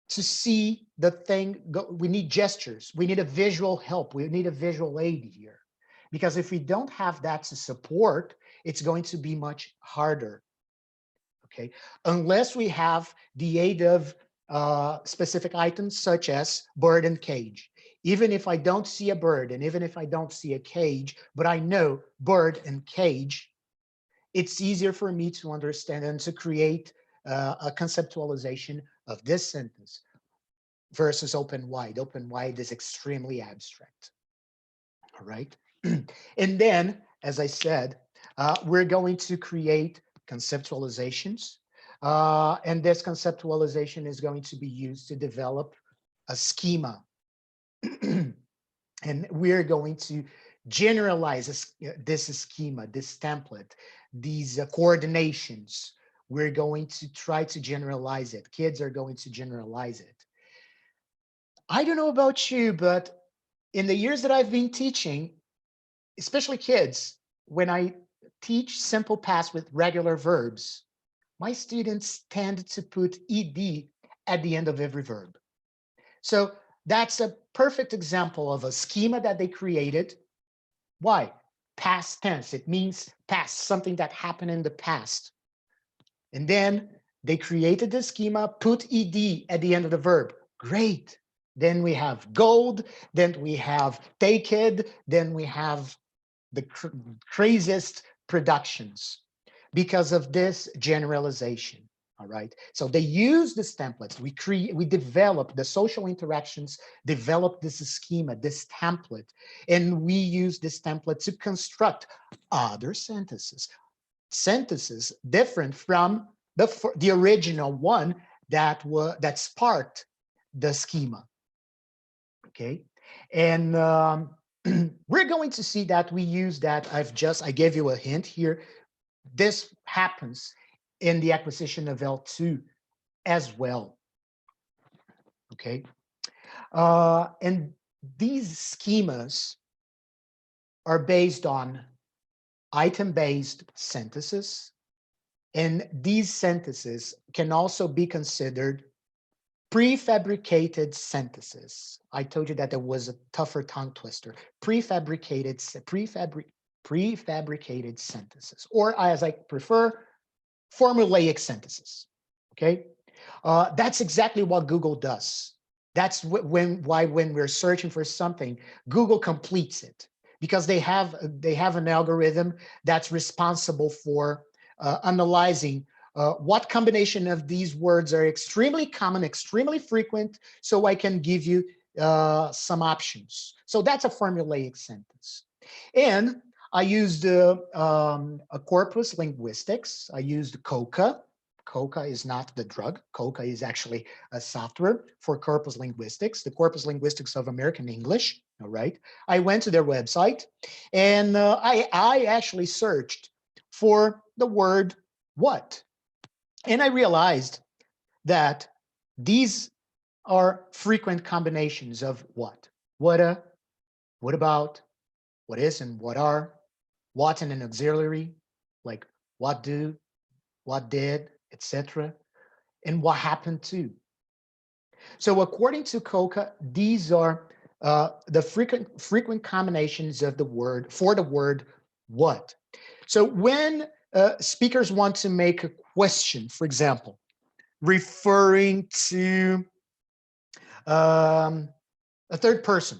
see the thing go. We need gestures. We need a visual help. We need a visual aid here. Because if we don't have that to support, it's going to be much harder. Okay, unless we have the aid of specific items such as bird and cage. Even if I don't see a bird and even if I don't see a cage, but I know bird and cage, it's easier for me to understand and to create a conceptualization of this sentence versus open wide. Open wide is extremely abstract. All right. And then, as I said, we're going to create conceptualizations. And this conceptualization is going to be used to develop a schema. And we're going to generalize this schema, this template, these coordinations. We're going to try to generalize it. Kids are going to generalize it. I don't know about you, but in the years that I've been teaching, especially kids, when I teach simple past with regular verbs, my students tend to put ed at the end of every verb. So that's a perfect example of a schema that they created. Why? Past tense. It means past, something that happened in the past. And then they created the schema, put ed at the end of the verb. Great. Then we have gold, then we have taken, then we have the craziest productions because of this generalization. All right. So they use these templates. We develop the social interactions, develop this schema, this template, and we use this template to construct other sentences different from the original one that sparked the schema. Okay. And we're going to see that we use that. I gave you a hint here. This happens in the acquisition of L2 as well. Okay. And these schemas are based on item-based synthesis. And these syntheses can also be considered prefabricated synthesis. I told you that there was a tougher tongue twister. Prefabricated synthesis, or as I prefer, formulaic synthesis. Okay, that's exactly what Google does. That's why when we're searching for something, Google completes it because they have an algorithm that's responsible for analyzing what combination of these words are extremely common, extremely frequent, so I can give you some options. So that's a formulaic sentence. And I used a corpus linguistics. I used Coca. Coca is not the drug. Coca is actually a software for corpus linguistics, the corpus linguistics of American English. All right. I went to their website and I actually searched for the word what. And I realized that these are frequent combinations of what. What a, what about, what is and what are, what and an auxiliary, like what do, what did, etc., and what happened to. So according to Coca, these are the frequent combinations of the word for the word what. So when speakers want to make a question, for example, referring to a third person,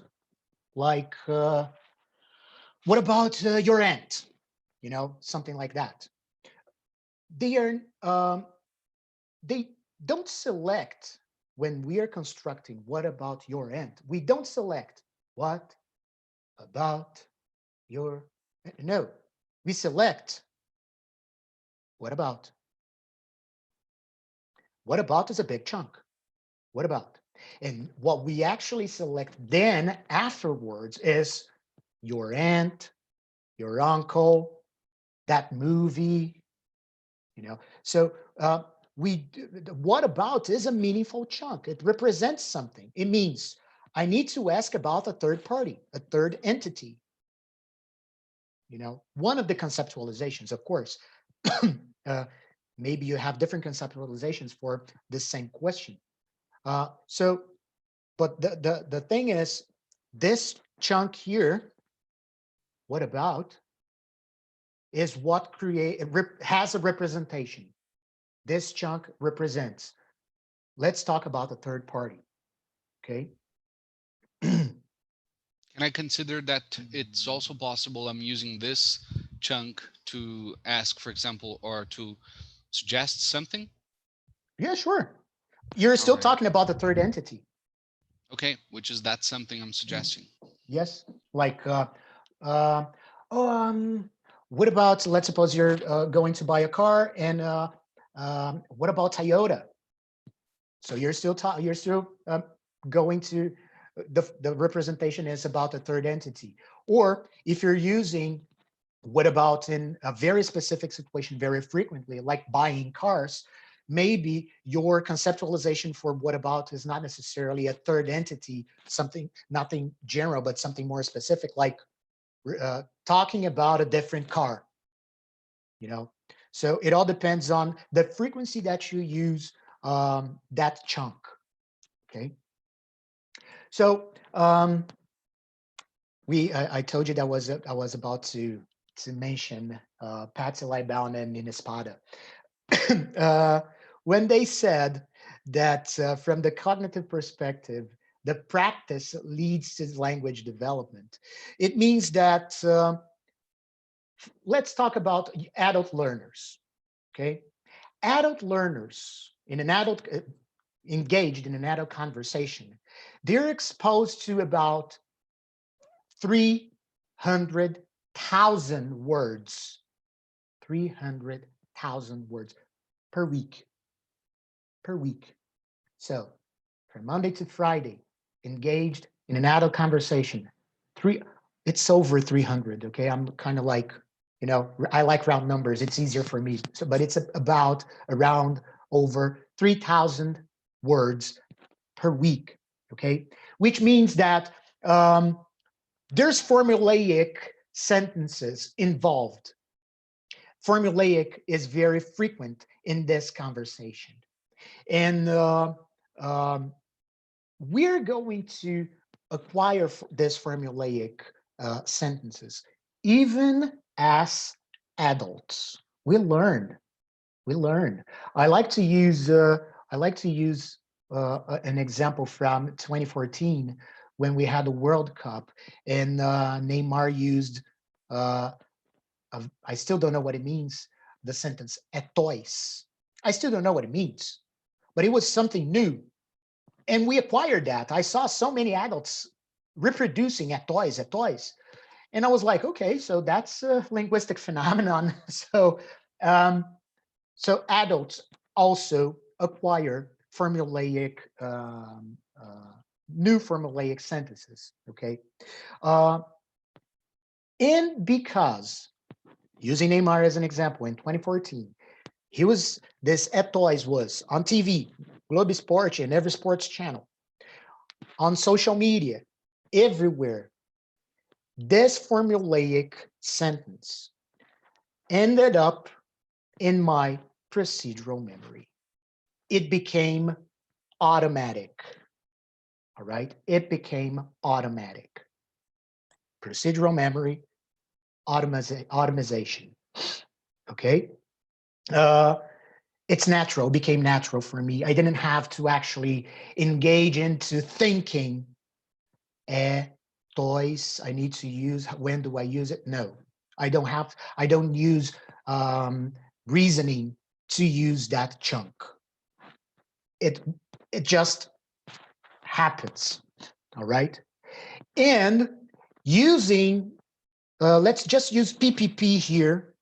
like what about your aunt? You know, something like that. They are they don't select when we are constructing what about your aunt. We don't select what about your, no, we select what about. What about is a big chunk. What about? And what we actually select then afterwards is your aunt, your uncle, that movie, you know. So what about is a meaningful chunk. It represents something. It means I need to ask about a third party, a third entity. You know, one of the conceptualizations, of course. Maybe you have different conceptualizations for this same question. But the thing is, this chunk here, what about, is what has a representation. This chunk represents. Let's talk about the third party, okay? Can I consider that it's also possible I'm using this chunk to ask, for example, or to suggest something? Yeah, sure. You're All still right. talking about the third entity. Okay, which is that something I'm suggesting? Yes, like, uh, oh, what about, let's suppose you're going to buy a car, and what about Toyota? So you're still going to, the representation is about the third entity. Or if you're using what about in a very specific situation very frequently, like buying cars, maybe your conceptualization for what about is not necessarily a third entity, something, nothing general, but something more specific, like talking about a different car, you know? So it all depends on the frequency that you use that chunk, okay? So I told you that I was about to mention Patsy Lightbown and Nina Spada. When they said that from the cognitive perspective, the practice leads to language development, it means that let's talk about adult learners, okay? Adult learners in an adult engaged in an adult conversation, they're exposed to about 300,000 words, 300,000 words per week, per week. So from Monday to Friday, engaged in an adult conversation, it's over 300, okay? I'm kind of like, you know, I like round numbers. It's easier for me. So, but it's about around over 3,000 words per week, okay? Which means that there's formulaic sentences involved. Formulaic is very frequent in this conversation. And we're going to acquire this formulaic sentences. Even as adults, we learn. We learn. I like to use an example from 2014 when we had the World Cup, and Neymar used I still don't know what it means, the sentence "etois." I still don't know what it means, but it was something new, and we acquired that. I saw so many adults reproducing "etois," "etois," And I was like, okay, so that's a linguistic phenomenon. Um, so adults also acquire formulaic, new formulaic sentences, okay? Uh, and because, using Neymar as an example, in 2014, this Etoys was on TV, Globo Esporte, and every sports channel, on social media, everywhere. This formulaic sentence ended up in my procedural memory. It became automatic, all right? It became automatic. Procedural memory, automation, okay? Uh, it's natural, became natural for me. I didn't have to actually engage into thinking, toys, I need to use, when do I use it? No, I don't use reasoning to use that chunk. It, it just happens, all right? And using, let's just use PPP here.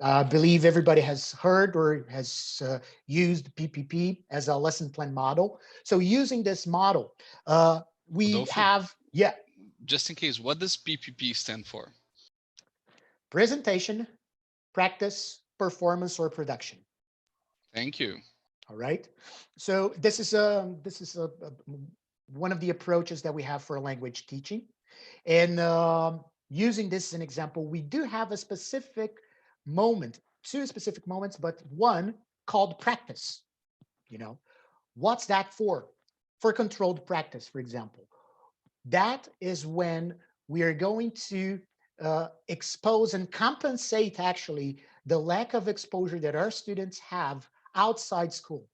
I believe everybody has heard or has used PPP as a lesson plan model. So using this model, we Rodolfo, have, yeah, just in case, what does PPP stand for? presentation, practice, performance, or production. Thank you. All right. So this is one of the approaches that we have for language teaching. And using this as an example, we do have a specific moment, two specific moments, but one called practice. You know, what's that for? For controlled practice, for example. That is when we are going to expose and compensate actually the lack of exposure that our students have outside school.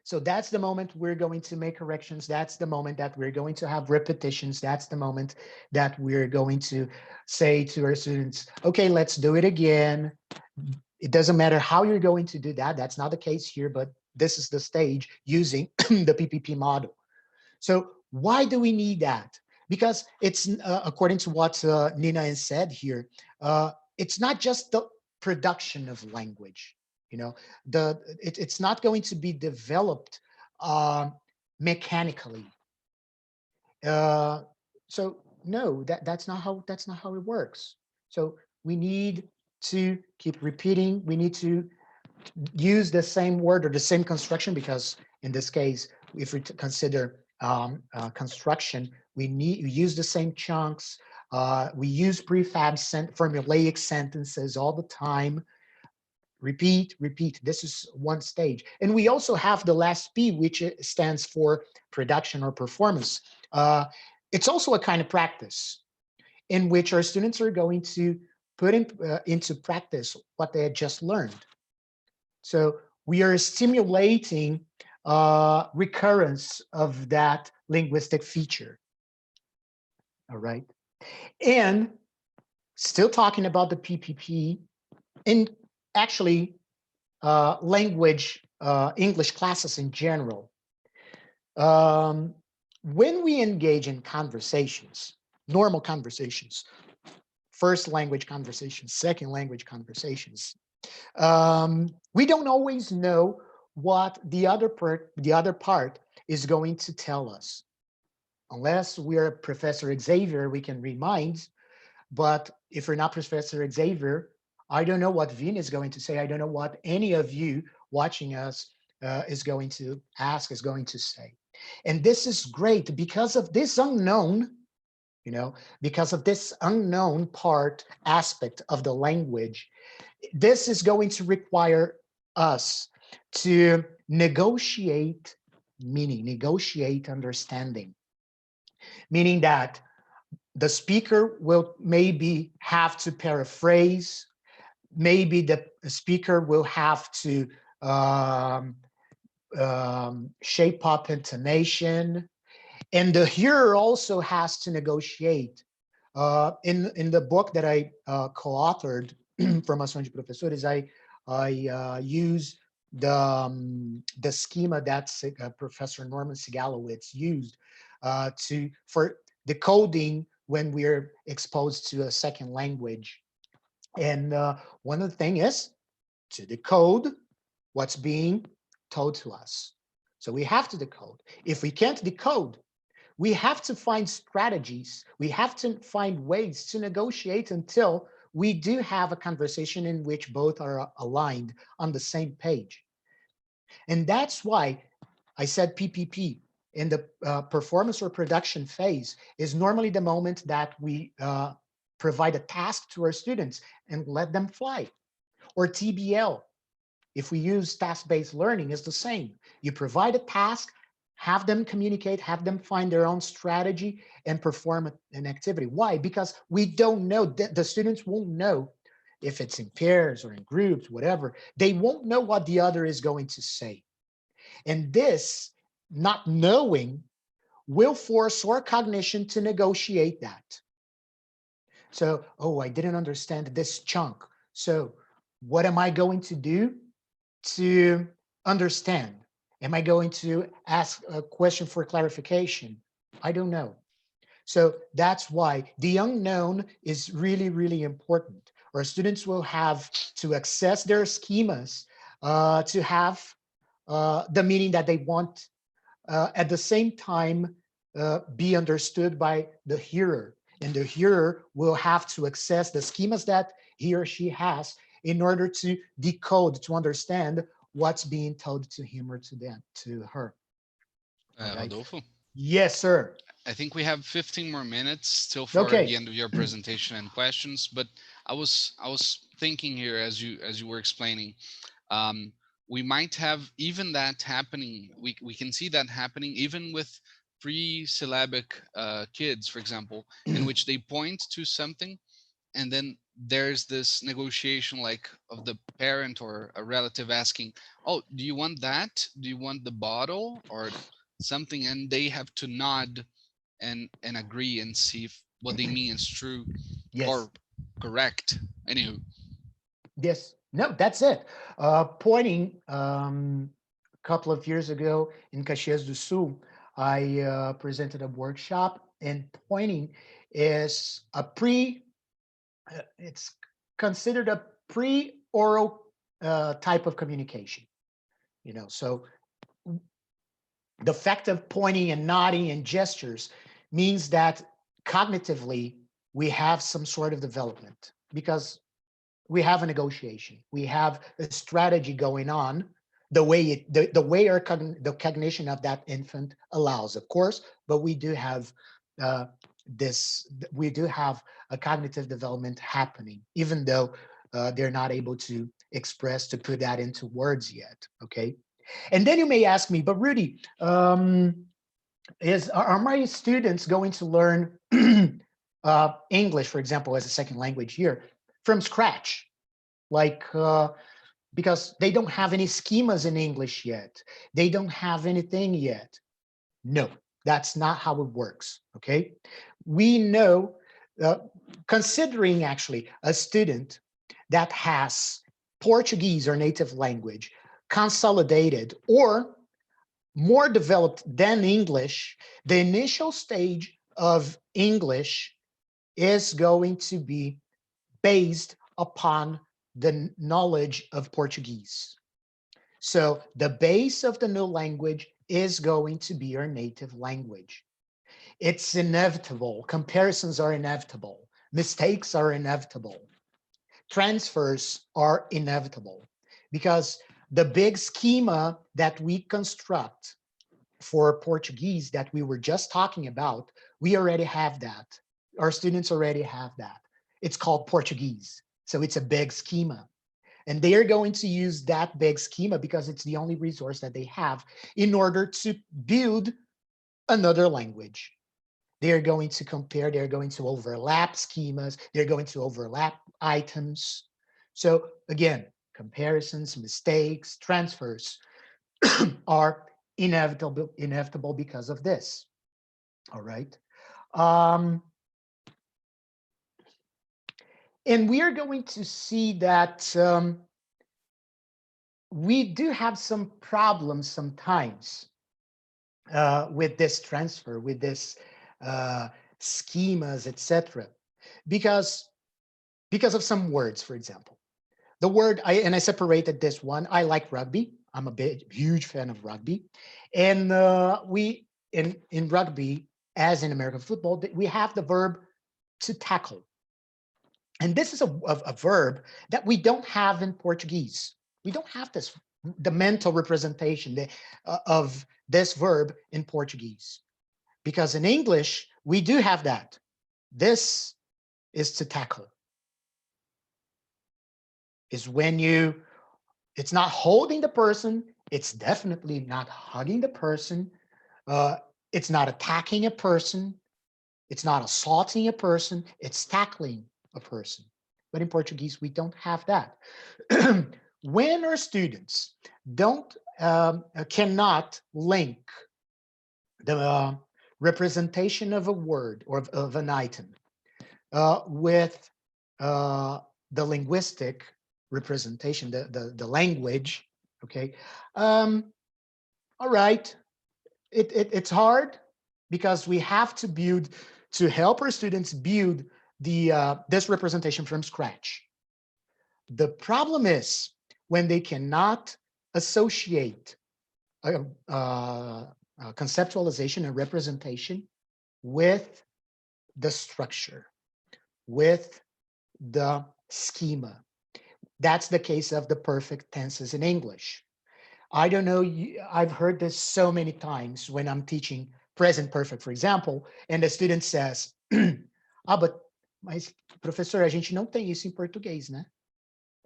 So that's the moment we're going to make corrections. That's the moment that we're going to have repetitions. That's the moment that we're going to say to our students, okay, let's do it again. It doesn't matter how you're going to do that. That's not the case here, but this is the stage using the PPP model. So why do we need that? Because it's, according to what Nina has said here, it's not just the production of language. You know, it's not going to be developed mechanically. So no, that's not how it works. So we need to keep repeating. We need to use the same word or the same construction, because in this case, if we consider construction, we use the same chunks. We use formulaic sentences all the time. Repeat, repeat. This is one stage. And we also have the last P, which stands for production or performance. It's also a kind of practice in which our students are going to put into practice what they had just learned. So we are stimulating recurrence of that linguistic feature. All right. And still talking about the PPP, and actually language, English classes in general. When we engage in conversations, normal conversations, first language conversations, second language conversations, we don't always know what the other part is going to tell us. Unless we're Professor Xavier, we can remind, but if we're not Professor Xavier, I don't know what Vin is going to say. I don't know what any of you watching us is going to ask, is going to say. And this is great because of this unknown, you know, because of this unknown aspect of the language. This is going to require us to negotiate meaning, negotiate understanding, meaning that the speaker will maybe have to paraphrase, maybe the speaker will have to shape up intonation, and the hearer also has to negotiate. In the book that I co-authored, Formação de Professores, I use the schema that Professor Norman Sigalowitz used for decoding when we're exposed to a second language. And one of the things is to decode what's being told to us. So we have to decode. If we can't decode, we have to find strategies. We have to find ways to negotiate until we do have a conversation in which both are aligned on the same page. And that's why I said PPP in the performance or production phase is normally the moment that we provide a task to our students and let them fly. Or TBL, if we use task-based learning, is the same. You provide a task, have them communicate, have them find their own strategy and perform an activity. Why? Because we don't know, the students won't know if it's in pairs or in groups, whatever. They won't know what the other is going to say. And this not knowing will force our cognition to negotiate that. So, oh, I didn't understand this chunk. So what am I going to do to understand? Am I going to ask a question for clarification? I don't know. So that's why the unknown is really, really important. Our students will have to access their schemas to have the meaning that they want, at the same time be understood by the hearer. And the hearer will have to access the schemas that he or she has in order to decode, to understand what's being told to him or to them, to her. All right. Rodolfo, Yes, sir. I think we have 15 more minutes still for the Okay. end of your presentation and questions, but I was thinking here as you were explaining, um, we might have even that happening. We can see that happening even with pre-syllabic kids, for example, in which they point to something, and then there's this negotiation, like of the parent or a relative asking, "Oh, do you want that? Do you want the bottle or something?" And they have to nod and agree and see if what they mean is true Yes. or correct. Anywho, Yes. No, that's it. Pointing, a couple of years ago in Caxias do Sul, I presented a workshop, and pointing is a it's considered a pre-oral type of communication. So the fact of pointing and nodding and gestures means that cognitively we have some sort of development, because we have a negotiation, we have a strategy going on, the way the way the cognition of that infant allows, of course, but we do have uh, we do have a cognitive development happening, even though they're not able to express, to put that into words yet. Okay. And then you may ask me, but Rudy, are my students going to learn English, for example, as a second language here from scratch? Like, because they don't have any schemas in English yet. They don't have anything yet. No, that's not how it works, okay? We know, considering actually a student that has Portuguese or native language consolidated or more developed than English, the initial stage of English is going to be based upon the knowledge of Portuguese. So the base of the new language is going to be our native language. It's inevitable. Comparisons are inevitable. Mistakes are inevitable. Transfers are inevitable, because the big schema that we construct for Portuguese that we were just talking about, we already have that. Our students already have that. It's called Portuguese. So it's a big schema. And they are going to use that big schema because it's the only resource that they have in order to build another language. They're going to compare, they're going to overlap schemas, they're going to overlap items. So again, comparisons, mistakes, transfers are inevitable because of this. All right. And we are going to see that we do have some problems sometimes with this transfer, with this schemas, etc. Because of some words, for example. The word, I separated this one. I like rugby. I'm a huge fan of rugby. And we, in rugby, as in American football, we have the verb to tackle. And this is a verb that we don't have in Portuguese. We don't have this, the mental representation of this verb in Portuguese. Because in English, we do have that. This is to tackle. Is when it's not holding the person, it's definitely not hugging the person, it's not attacking a person, it's not assaulting a person, it's tackling a person. But in Portuguese, we don't have that. When our students cannot link the representation of a word or of an item with the linguistic representation, the language, okay? All right, it's hard because we have to help our students build this representation from scratch. The problem is when they cannot associate conceptualization and representation with the structure, with the schema. That's the case of the perfect tenses in English. I don't know, I've heard this so many times when I'm teaching present perfect, for example, and the student says, mas professor, a gente não tem isso em português, né?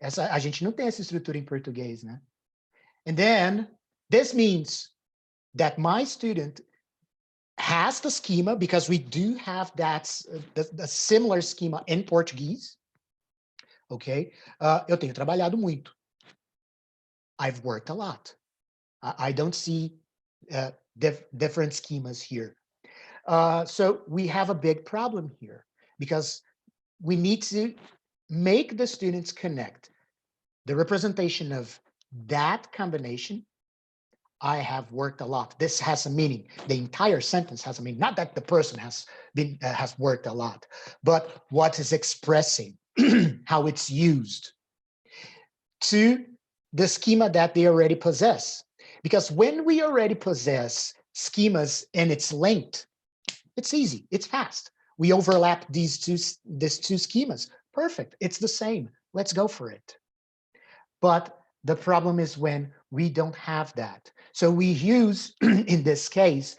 A gente não tem essa estrutura em português, né? And then this means that my student has the schema, because we do have that the similar schema in Portuguese. Okay, eu tenho trabalhado muito. I've worked a lot. I don't see different schemas here. So we have a big problem here because we need to make the students connect the representation of that combination. I have worked a lot. This has a meaning. The entire sentence has a meaning. Not that the person has worked a lot, but what is expressing, how it's used, to the schema that they already possess. Because when we already possess schemas and it's linked, it's easy, it's fast. We overlap these two schemas. Perfect, it's the same. Let's go for it. But the problem is when we don't have that. So we use, in this case,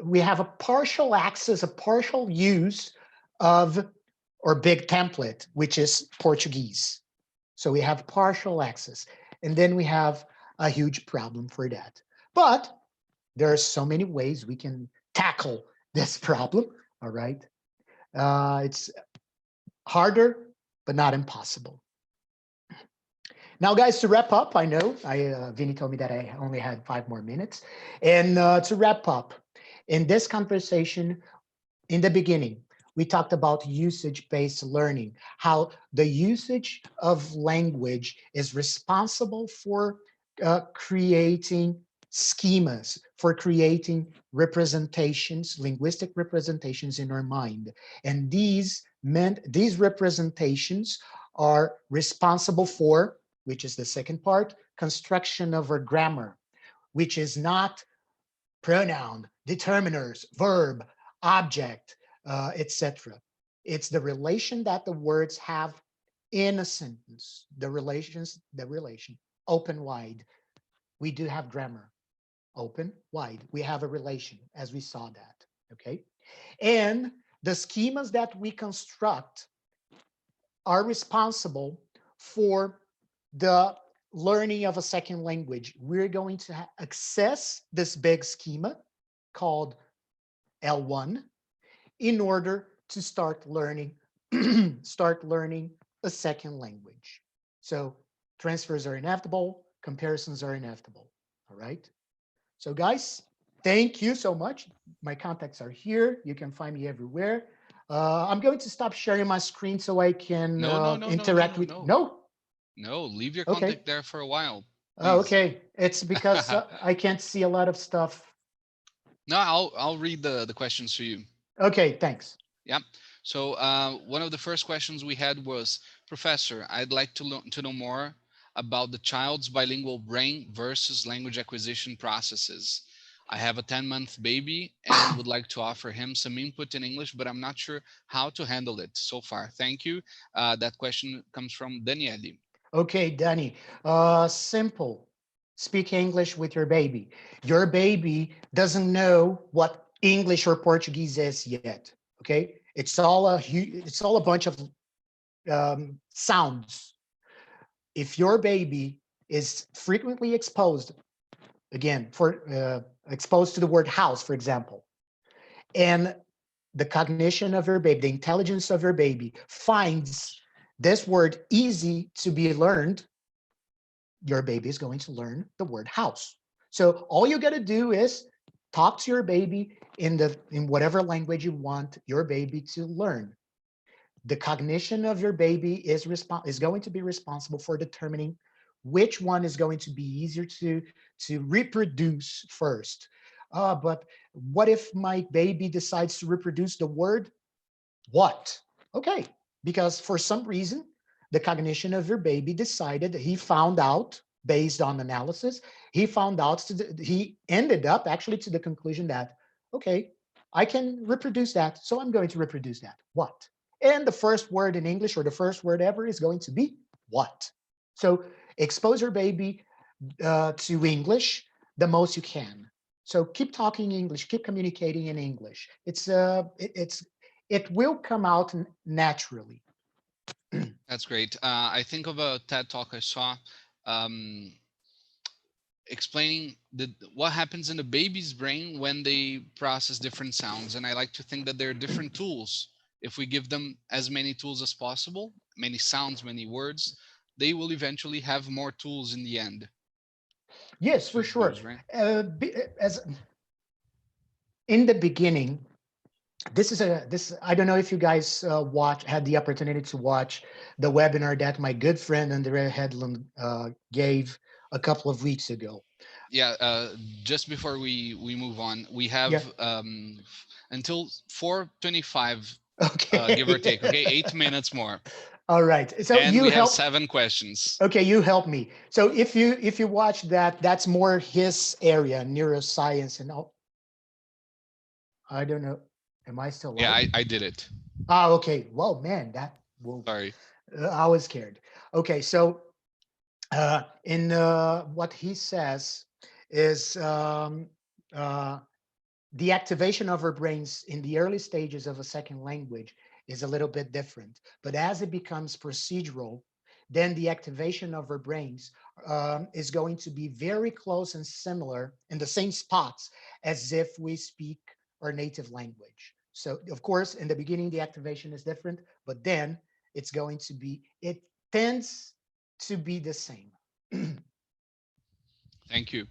we have a partial access, a partial use of our big template, which is Portuguese. So we have partial access, and then we have a huge problem for that. But there are so many ways we can tackle this problem, all right? It's harder, but not impossible. Now, guys, to wrap up, I know Vinny told me that I only had 5 more minutes. And to wrap up, in this conversation, in the beginning, we talked about usage-based learning, how the usage of language is responsible for creating schemas, for creating representations, linguistic representations in our mind. And these representations are responsible for, which is the second part, construction of our grammar, which is not pronoun, determiners, verb, object, etc. It's the relation that the words have in a sentence, the relation, open, wide. We do have grammar, open, wide. We have a relation, as we saw that, okay? And the schemas that we construct are responsible for the learning of a second language. We're going to access this big schema called L1 in order to start learning a second language. So transfers are inevitable, comparisons are inevitable, all right? So guys, thank you so much. My contacts are here. You can find me everywhere. I'm going to stop sharing my screen so I can interact with. No, leave your Okay. contact there for a while. Oh, okay. It's because I can't see a lot of stuff. No, I'll read the questions to you. Okay, thanks. Yeah. So one of the first questions we had was, Professor, I'd like to know more about the child's bilingual brain versus language acquisition processes. I have a 10-month baby and would like to offer him some input in English, but I'm not sure how to handle it so far. Thank you. That question comes from Daniele. Okay, Danny. Simple. Speak English with your baby. Your baby doesn't know what English or Portuguese is yet. Okay, it's all a bunch of sounds. If your baby is frequently exposed, again, for exposed to the word house, for example, and the cognition of your baby, the intelligence of your baby finds this word easy to be learned, your baby is going to learn the word house. So all you got to do is talk to your baby in whatever language you want your baby to learn. The cognition of your baby is going to be responsible for determining which one is going to be easier to reproduce first. But what if my baby decides to reproduce the word what? Okay, because for some reason, the cognition of your baby decided that he found out based on analysis, he found out, he ended up actually to the conclusion that, okay, I can reproduce that, so I'm going to reproduce that. What? And the first word in English or the first word ever is going to be what. So expose your baby to English the most you can. So keep talking English, keep communicating in English. It will come out naturally. That's great. I think of a TED talk I saw um, explaining what happens in a baby's brain when they process different sounds. And I like to think that there are different tools. If we give them as many tools as possible, many sounds, many words, they will eventually have more tools in the end Yes, to for sure. use, right? As in the beginning, this I don't know if you guys had the opportunity to watch the webinar that my good friend Andrea Hedlund gave a couple of weeks ago. Yeah. Just before we move on, we have Yeah. until 4:25, give or Okay. take. Okay, 8 minutes more, All right. So and you we have help. 7 questions. Okay, you help me. So if you watch that, that's more his area, neuroscience and all. I don't know. Am I still Yeah, live? I did it. Ah, okay. Well, man, that will. Sorry. I was scared. Okay, so in what he says is uh, the activation of our brains in the early stages of a second language is a little bit different. But as it becomes procedural, then the activation of our brains is going to be very close and similar in the same spots as if we speak our native language. So, of course, in the beginning, the activation is different, but then it tends to be the same. Thank you.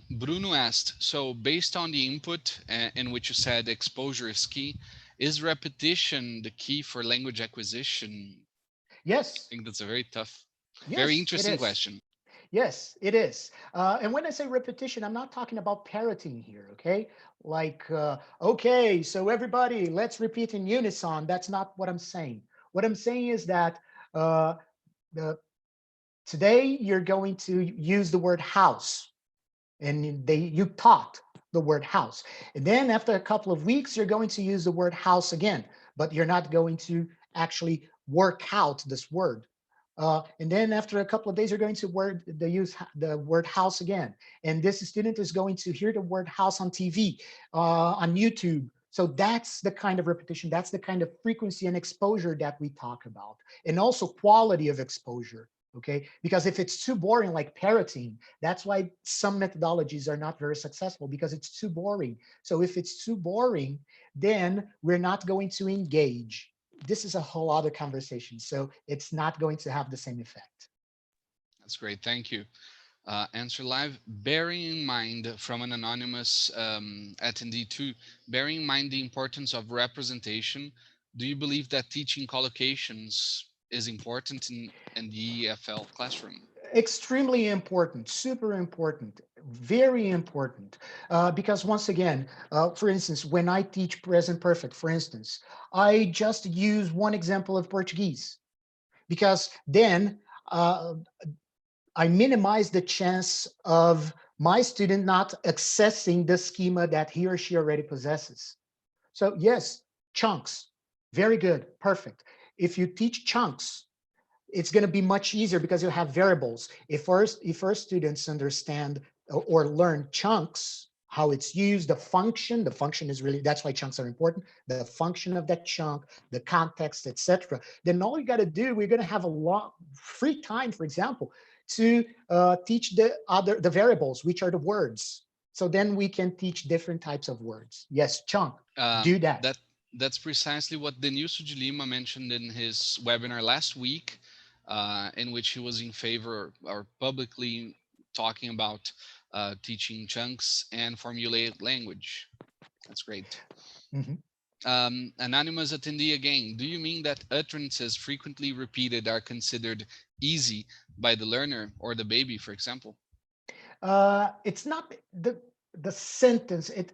Bruno asked, so based on the input in which you said exposure is key, is repetition the key for language acquisition? I Yes, think that's a very tough, very yes, it interesting is. question. Yes, it is. And when I say repetition, I'm not talking about parroting here, okay? Like, okay, so everybody, let's repeat in unison. That's not what I'm saying. What I'm saying is that uh, the, today you're going to use the word house, and you taught the word house. And then after a couple of weeks, you're going to use the word house again, but you're not going to actually work out this word. And then after a couple of days, you're going to use the word house again. And this student is going to hear the word house on TV, on YouTube. So that's the kind of repetition, that's the kind of frequency and exposure that we talk about. And also quality of exposure, okay? Because if it's too boring, like parroting, that's why some methodologies are not very successful, because it's too boring. So if it's too boring, then we're not going to engage. This is a whole other conversation. So it's not going to have the same effect. That's great. Thank you. Answer live. Bearing in mind from an anonymous attendee too, bearing in mind the importance of representation, do you believe that teaching collocations is important in the EFL classroom? Extremely important, super important, very important. Because once again, for instance, when I teach present perfect, for instance, I just use one example of Portuguese, because then uh, I minimize the chance of my student not accessing the schema that he or she already possesses. So yes, chunks, very good, perfect. If you teach chunks, it's going to be much easier because you have variables. If our students understand or learn chunks, how it's used, the function is really, that's why chunks are important, the function of that chunk, the context, etc. Then all you got to do, we're going to have a lot free time, for example, to teach the variables, which are the words. So then we can teach different types of words. Yes, chunk, do that. That that's precisely what Denilson de Lima mentioned in his webinar last week, in which he was in favor or publicly talking about teaching chunks and formulaic language. That's great. Mhm. Anonymous attendee again. Do you mean that utterances frequently repeated are considered easy by the learner or the baby, for example? It's not the sentence. It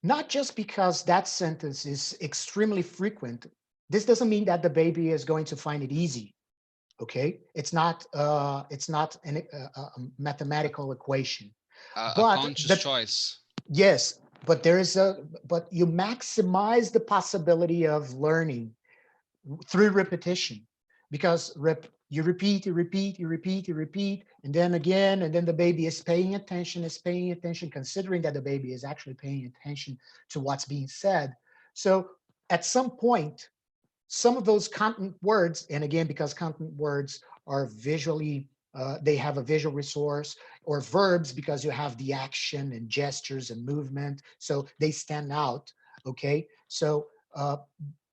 not just because that sentence is extremely frequent. This doesn't mean that the baby is going to find it easy. Okay, it's not a mathematical equation. A But conscious the choice. yes, but but you maximize the possibility of learning through repetition, because you repeat, you repeat, you repeat, you repeat, and then again, and then the baby is paying attention, considering that the baby is actually paying attention to what's being said. So at some point, some of those content words, and again, because content words are visually, they have a visual resource, or verbs because you have the action and gestures and movement, so they stand out. Okay, so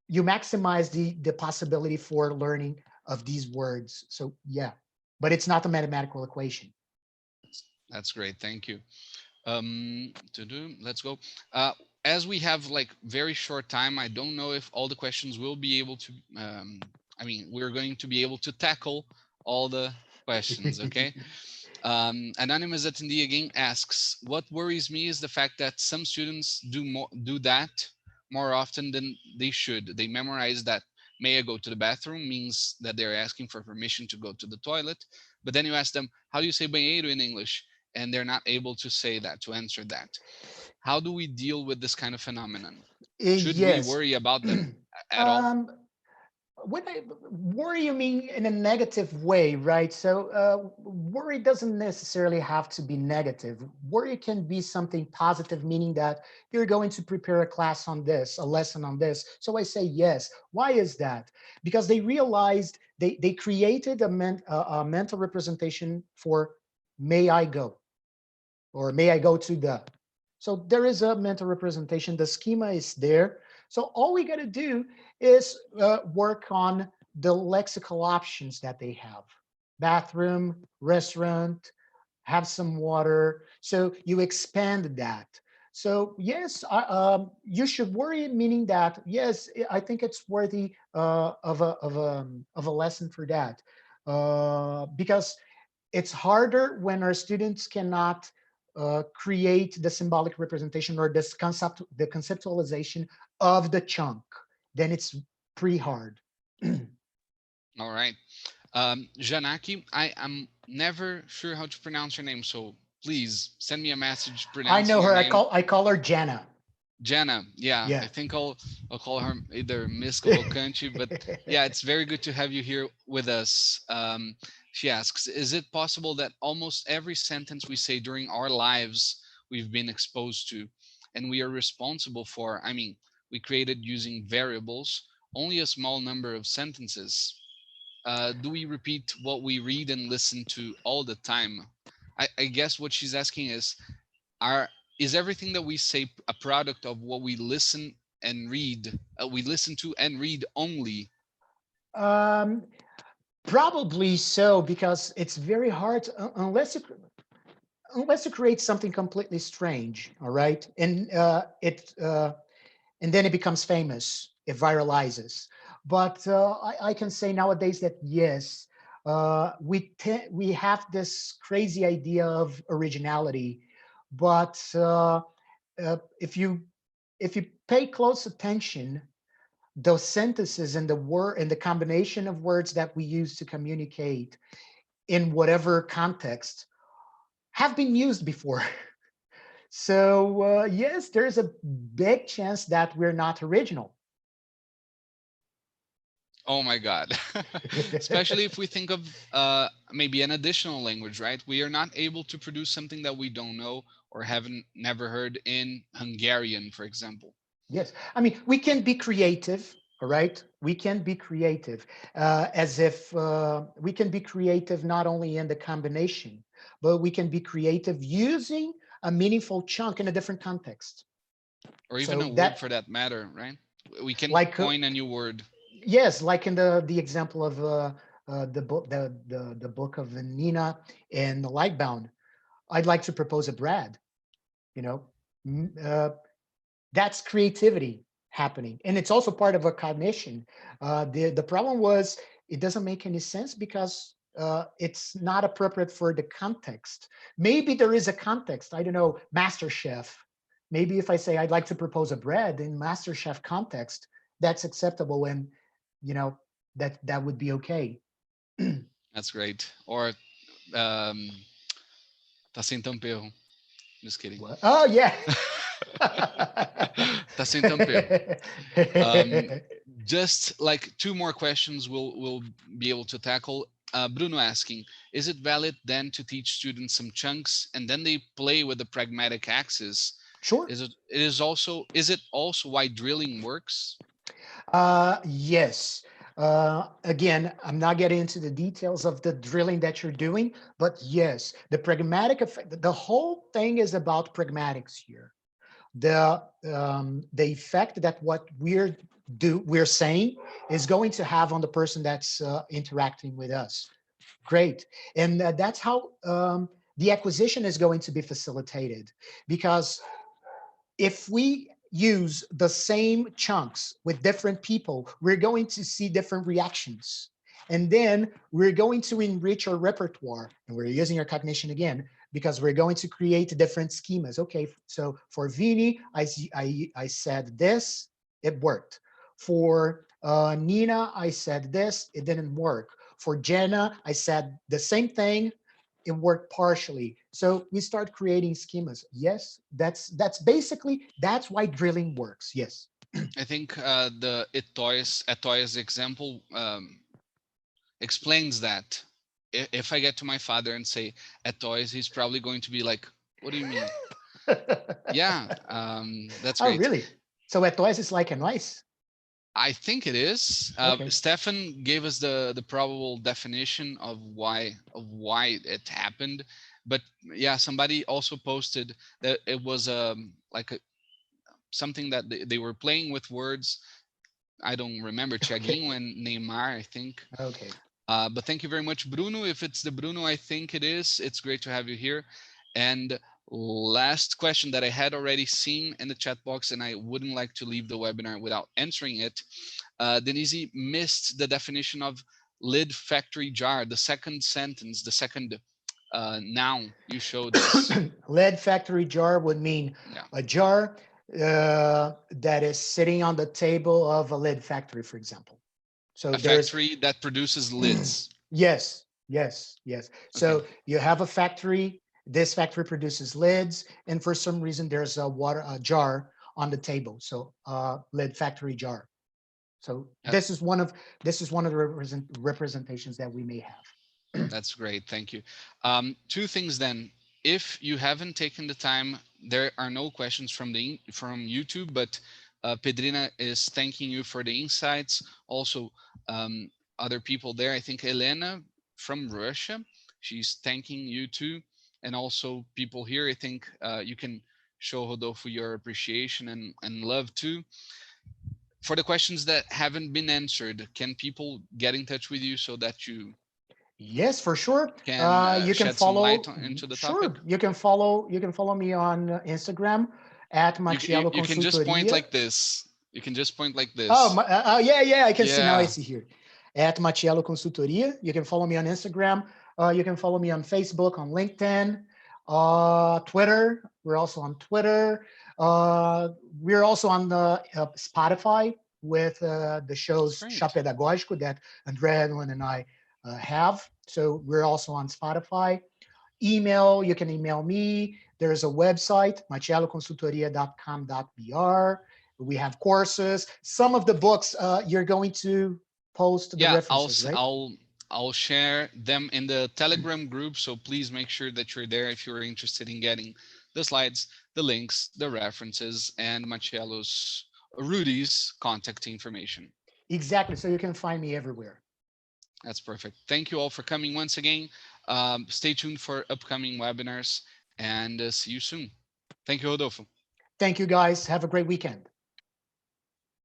you maximize the possibility for learning of these words. So yeah, but it's not a mathematical equation. That's great. Thank you. Let's go. As we have like very short time, I don't know if all the questions will be able to, I mean, we're going to be able to tackle all the questions, okay? Anonymous attendee again asks, what worries me is the fact that some students do that more often than they should. They memorize that may I go to the bathroom means that they're asking for permission to go to the toilet. But then you ask them, how do you say banheiro in English? And they're not able to say that, to answer that. How do we deal with this kind of phenomenon? Should we Yes. worry about them at all? um, when I worry, you mean in a negative way, right? So worry doesn't necessarily have to be negative. Worry can be something positive, meaning that you're going to prepare a class on this, a lesson on this. So I say yes. Why is that? Because they realized they created a mental representation for may I go, or may I go to the. So there is a mental representation. The schema is there. So all we got to do is work on the lexical options that they have: bathroom, restaurant, have some water. So you expand that. So yes, you should worry, meaning that yes, I think it's worthy of a lesson for that, because it's harder when our students cannot create the symbolic representation or this concept, the conceptualization of the chunk. Then it's pretty hard. All right. Janaki, I am never sure how to pronounce your name, so please send me a message I pronouncing know your her. name. I call her Jana. Jana, yeah, I Yeah. think I'll call her either Miss Cavalcanti, but yeah, it's very good to have you here with us. She asks, is it possible that almost every sentence we say during our lives we've been exposed to, and we are responsible for? I mean, we created using variables only a small number of sentences. Do we repeat what we read and listen to all the time? I guess what she's asking are is everything that we say a product of what we listen and read? We listen to and read only. um, Probably so, because it's very hard unless you create something completely strange. All right, and then it becomes famous, it viralizes. But I can say nowadays that yes, we have this crazy idea of originality, but if you pay close attention, those sentences and the word and the combination of words that we use to communicate in whatever context have been used before. So yes, there's a big chance that we're not original. Oh my God. Especially if we think of maybe an additional language, right? We are not able to produce something that we don't know or haven't never heard in Hungarian, for example. Yes, I mean, we can be creative, all right? We can be creative, as if we can be creative not only in the combination, but we can be creative using a meaningful chunk in a different context. Or even a So word that, for that matter, right? We can like, coin a new word. yes, like in the example of the book, the book of Nina and the Lightbound. I'd like to propose a Brad. You know, Mm, that's creativity happening, and it's also part of a cognition. The problem was it doesn't make any sense because it's not appropriate for the context. Maybe there is a context. I don't know, Master Chef. Maybe if I say I'd like to propose a bread in Master Chef context, that's acceptable, and you know that would be okay. That's great. Or um, tá sem tampero. Just kidding. What? Oh yeah. Tá sem tampero. Um, just like two more questions we'll be able to tackle. Bruno asking, is it valid then to teach students some chunks and then they play with the pragmatic axis? Sure. Is it also why drilling works? Yes. Again, I'm not getting into the details of the drilling that you're doing, but yes, the pragmatic effect, the whole thing is about pragmatics here. The effect that what we're saying is going to have on the person that's interacting with us. Great. And that's how the acquisition is going to be facilitated, because if we use the same chunks with different people, we're going to see different reactions. And then we're going to enrich our repertoire. And we're using our cognition again, because we're going to create different schemas. Okay, so for Vini, I said this, it worked. For Nina, I said this, it didn't work. For Jenna, I said the same thing, it worked partially. So we start creating schemas. Yes, that's basically that's why drilling works. Yes. I think the Etoys example explains that. If I get to my father and say Etoys, he's probably going to be like, "What do you mean?" Yeah, that's Oh, great. really? So etoys is like a nice. I think it is. Okay. Stefan gave us the probable definition of why it happened, but yeah, somebody also posted that it was like something that they were playing with words. I don't remember Okay. Thiaguinho and Neymar, I think. Okay. But thank you very much, Bruno. If it's the Bruno, I think it is. It's great to have you here. And last question that I had already seen in the chat box, and I wouldn't like to leave the webinar without answering it. Denise missed the definition of lid factory jar, the second sentence, the second noun you showed us. Lead factory jar would mean Yeah. a jar that is sitting on the table of a lead factory, for example. So A there's factory that produces lids. yes, yes, yes. Okay. So you have a factory. This factory produces lids, and for some reason there's a jar on the table. So lead factory jar. So this is one of the representations that we may have. That's great. Thank you. Two things then. If you haven't taken the time, there are no questions from YouTube, but Pedrina is thanking you for the insights. Also, other people there. I think Elena from Russia, she's thanking you too, and also people here. I think you can show Rodolfo your appreciation and love too. For the questions that haven't been answered, can people get in touch with you so that you Yes, for sure. can You can shed some light follow. into the topic? Sure, you can follow. You can follow me on Instagram at Mattiello You can just point Consultoria. like this. You can just point like Oh, this. yeah, yeah. I can see now. I Yeah, see here. at Mattiello Consultoria. You can follow me on Instagram. You can follow me on Facebook, on LinkedIn, Twitter. We're also on Twitter. We're also on the Spotify with the That's shows Chá great. Pedagógico that André Edwin and I have. So we're also on Spotify. Email, you can email me. There's a website, mattielloconsultoria.com.br. We have courses. Some of the books you're going to post the Yeah, references, right? I'll share them in the Telegram group. So please make sure that you're there if you're interested in getting the slides, the links, the references, and Marcello's Rudy's contact information. Exactly. So you can find me everywhere. That's perfect. Thank you all for coming once again. Stay tuned for upcoming webinars and see you soon. Thank you, Rodolfo. Thank you, guys. Have a great weekend.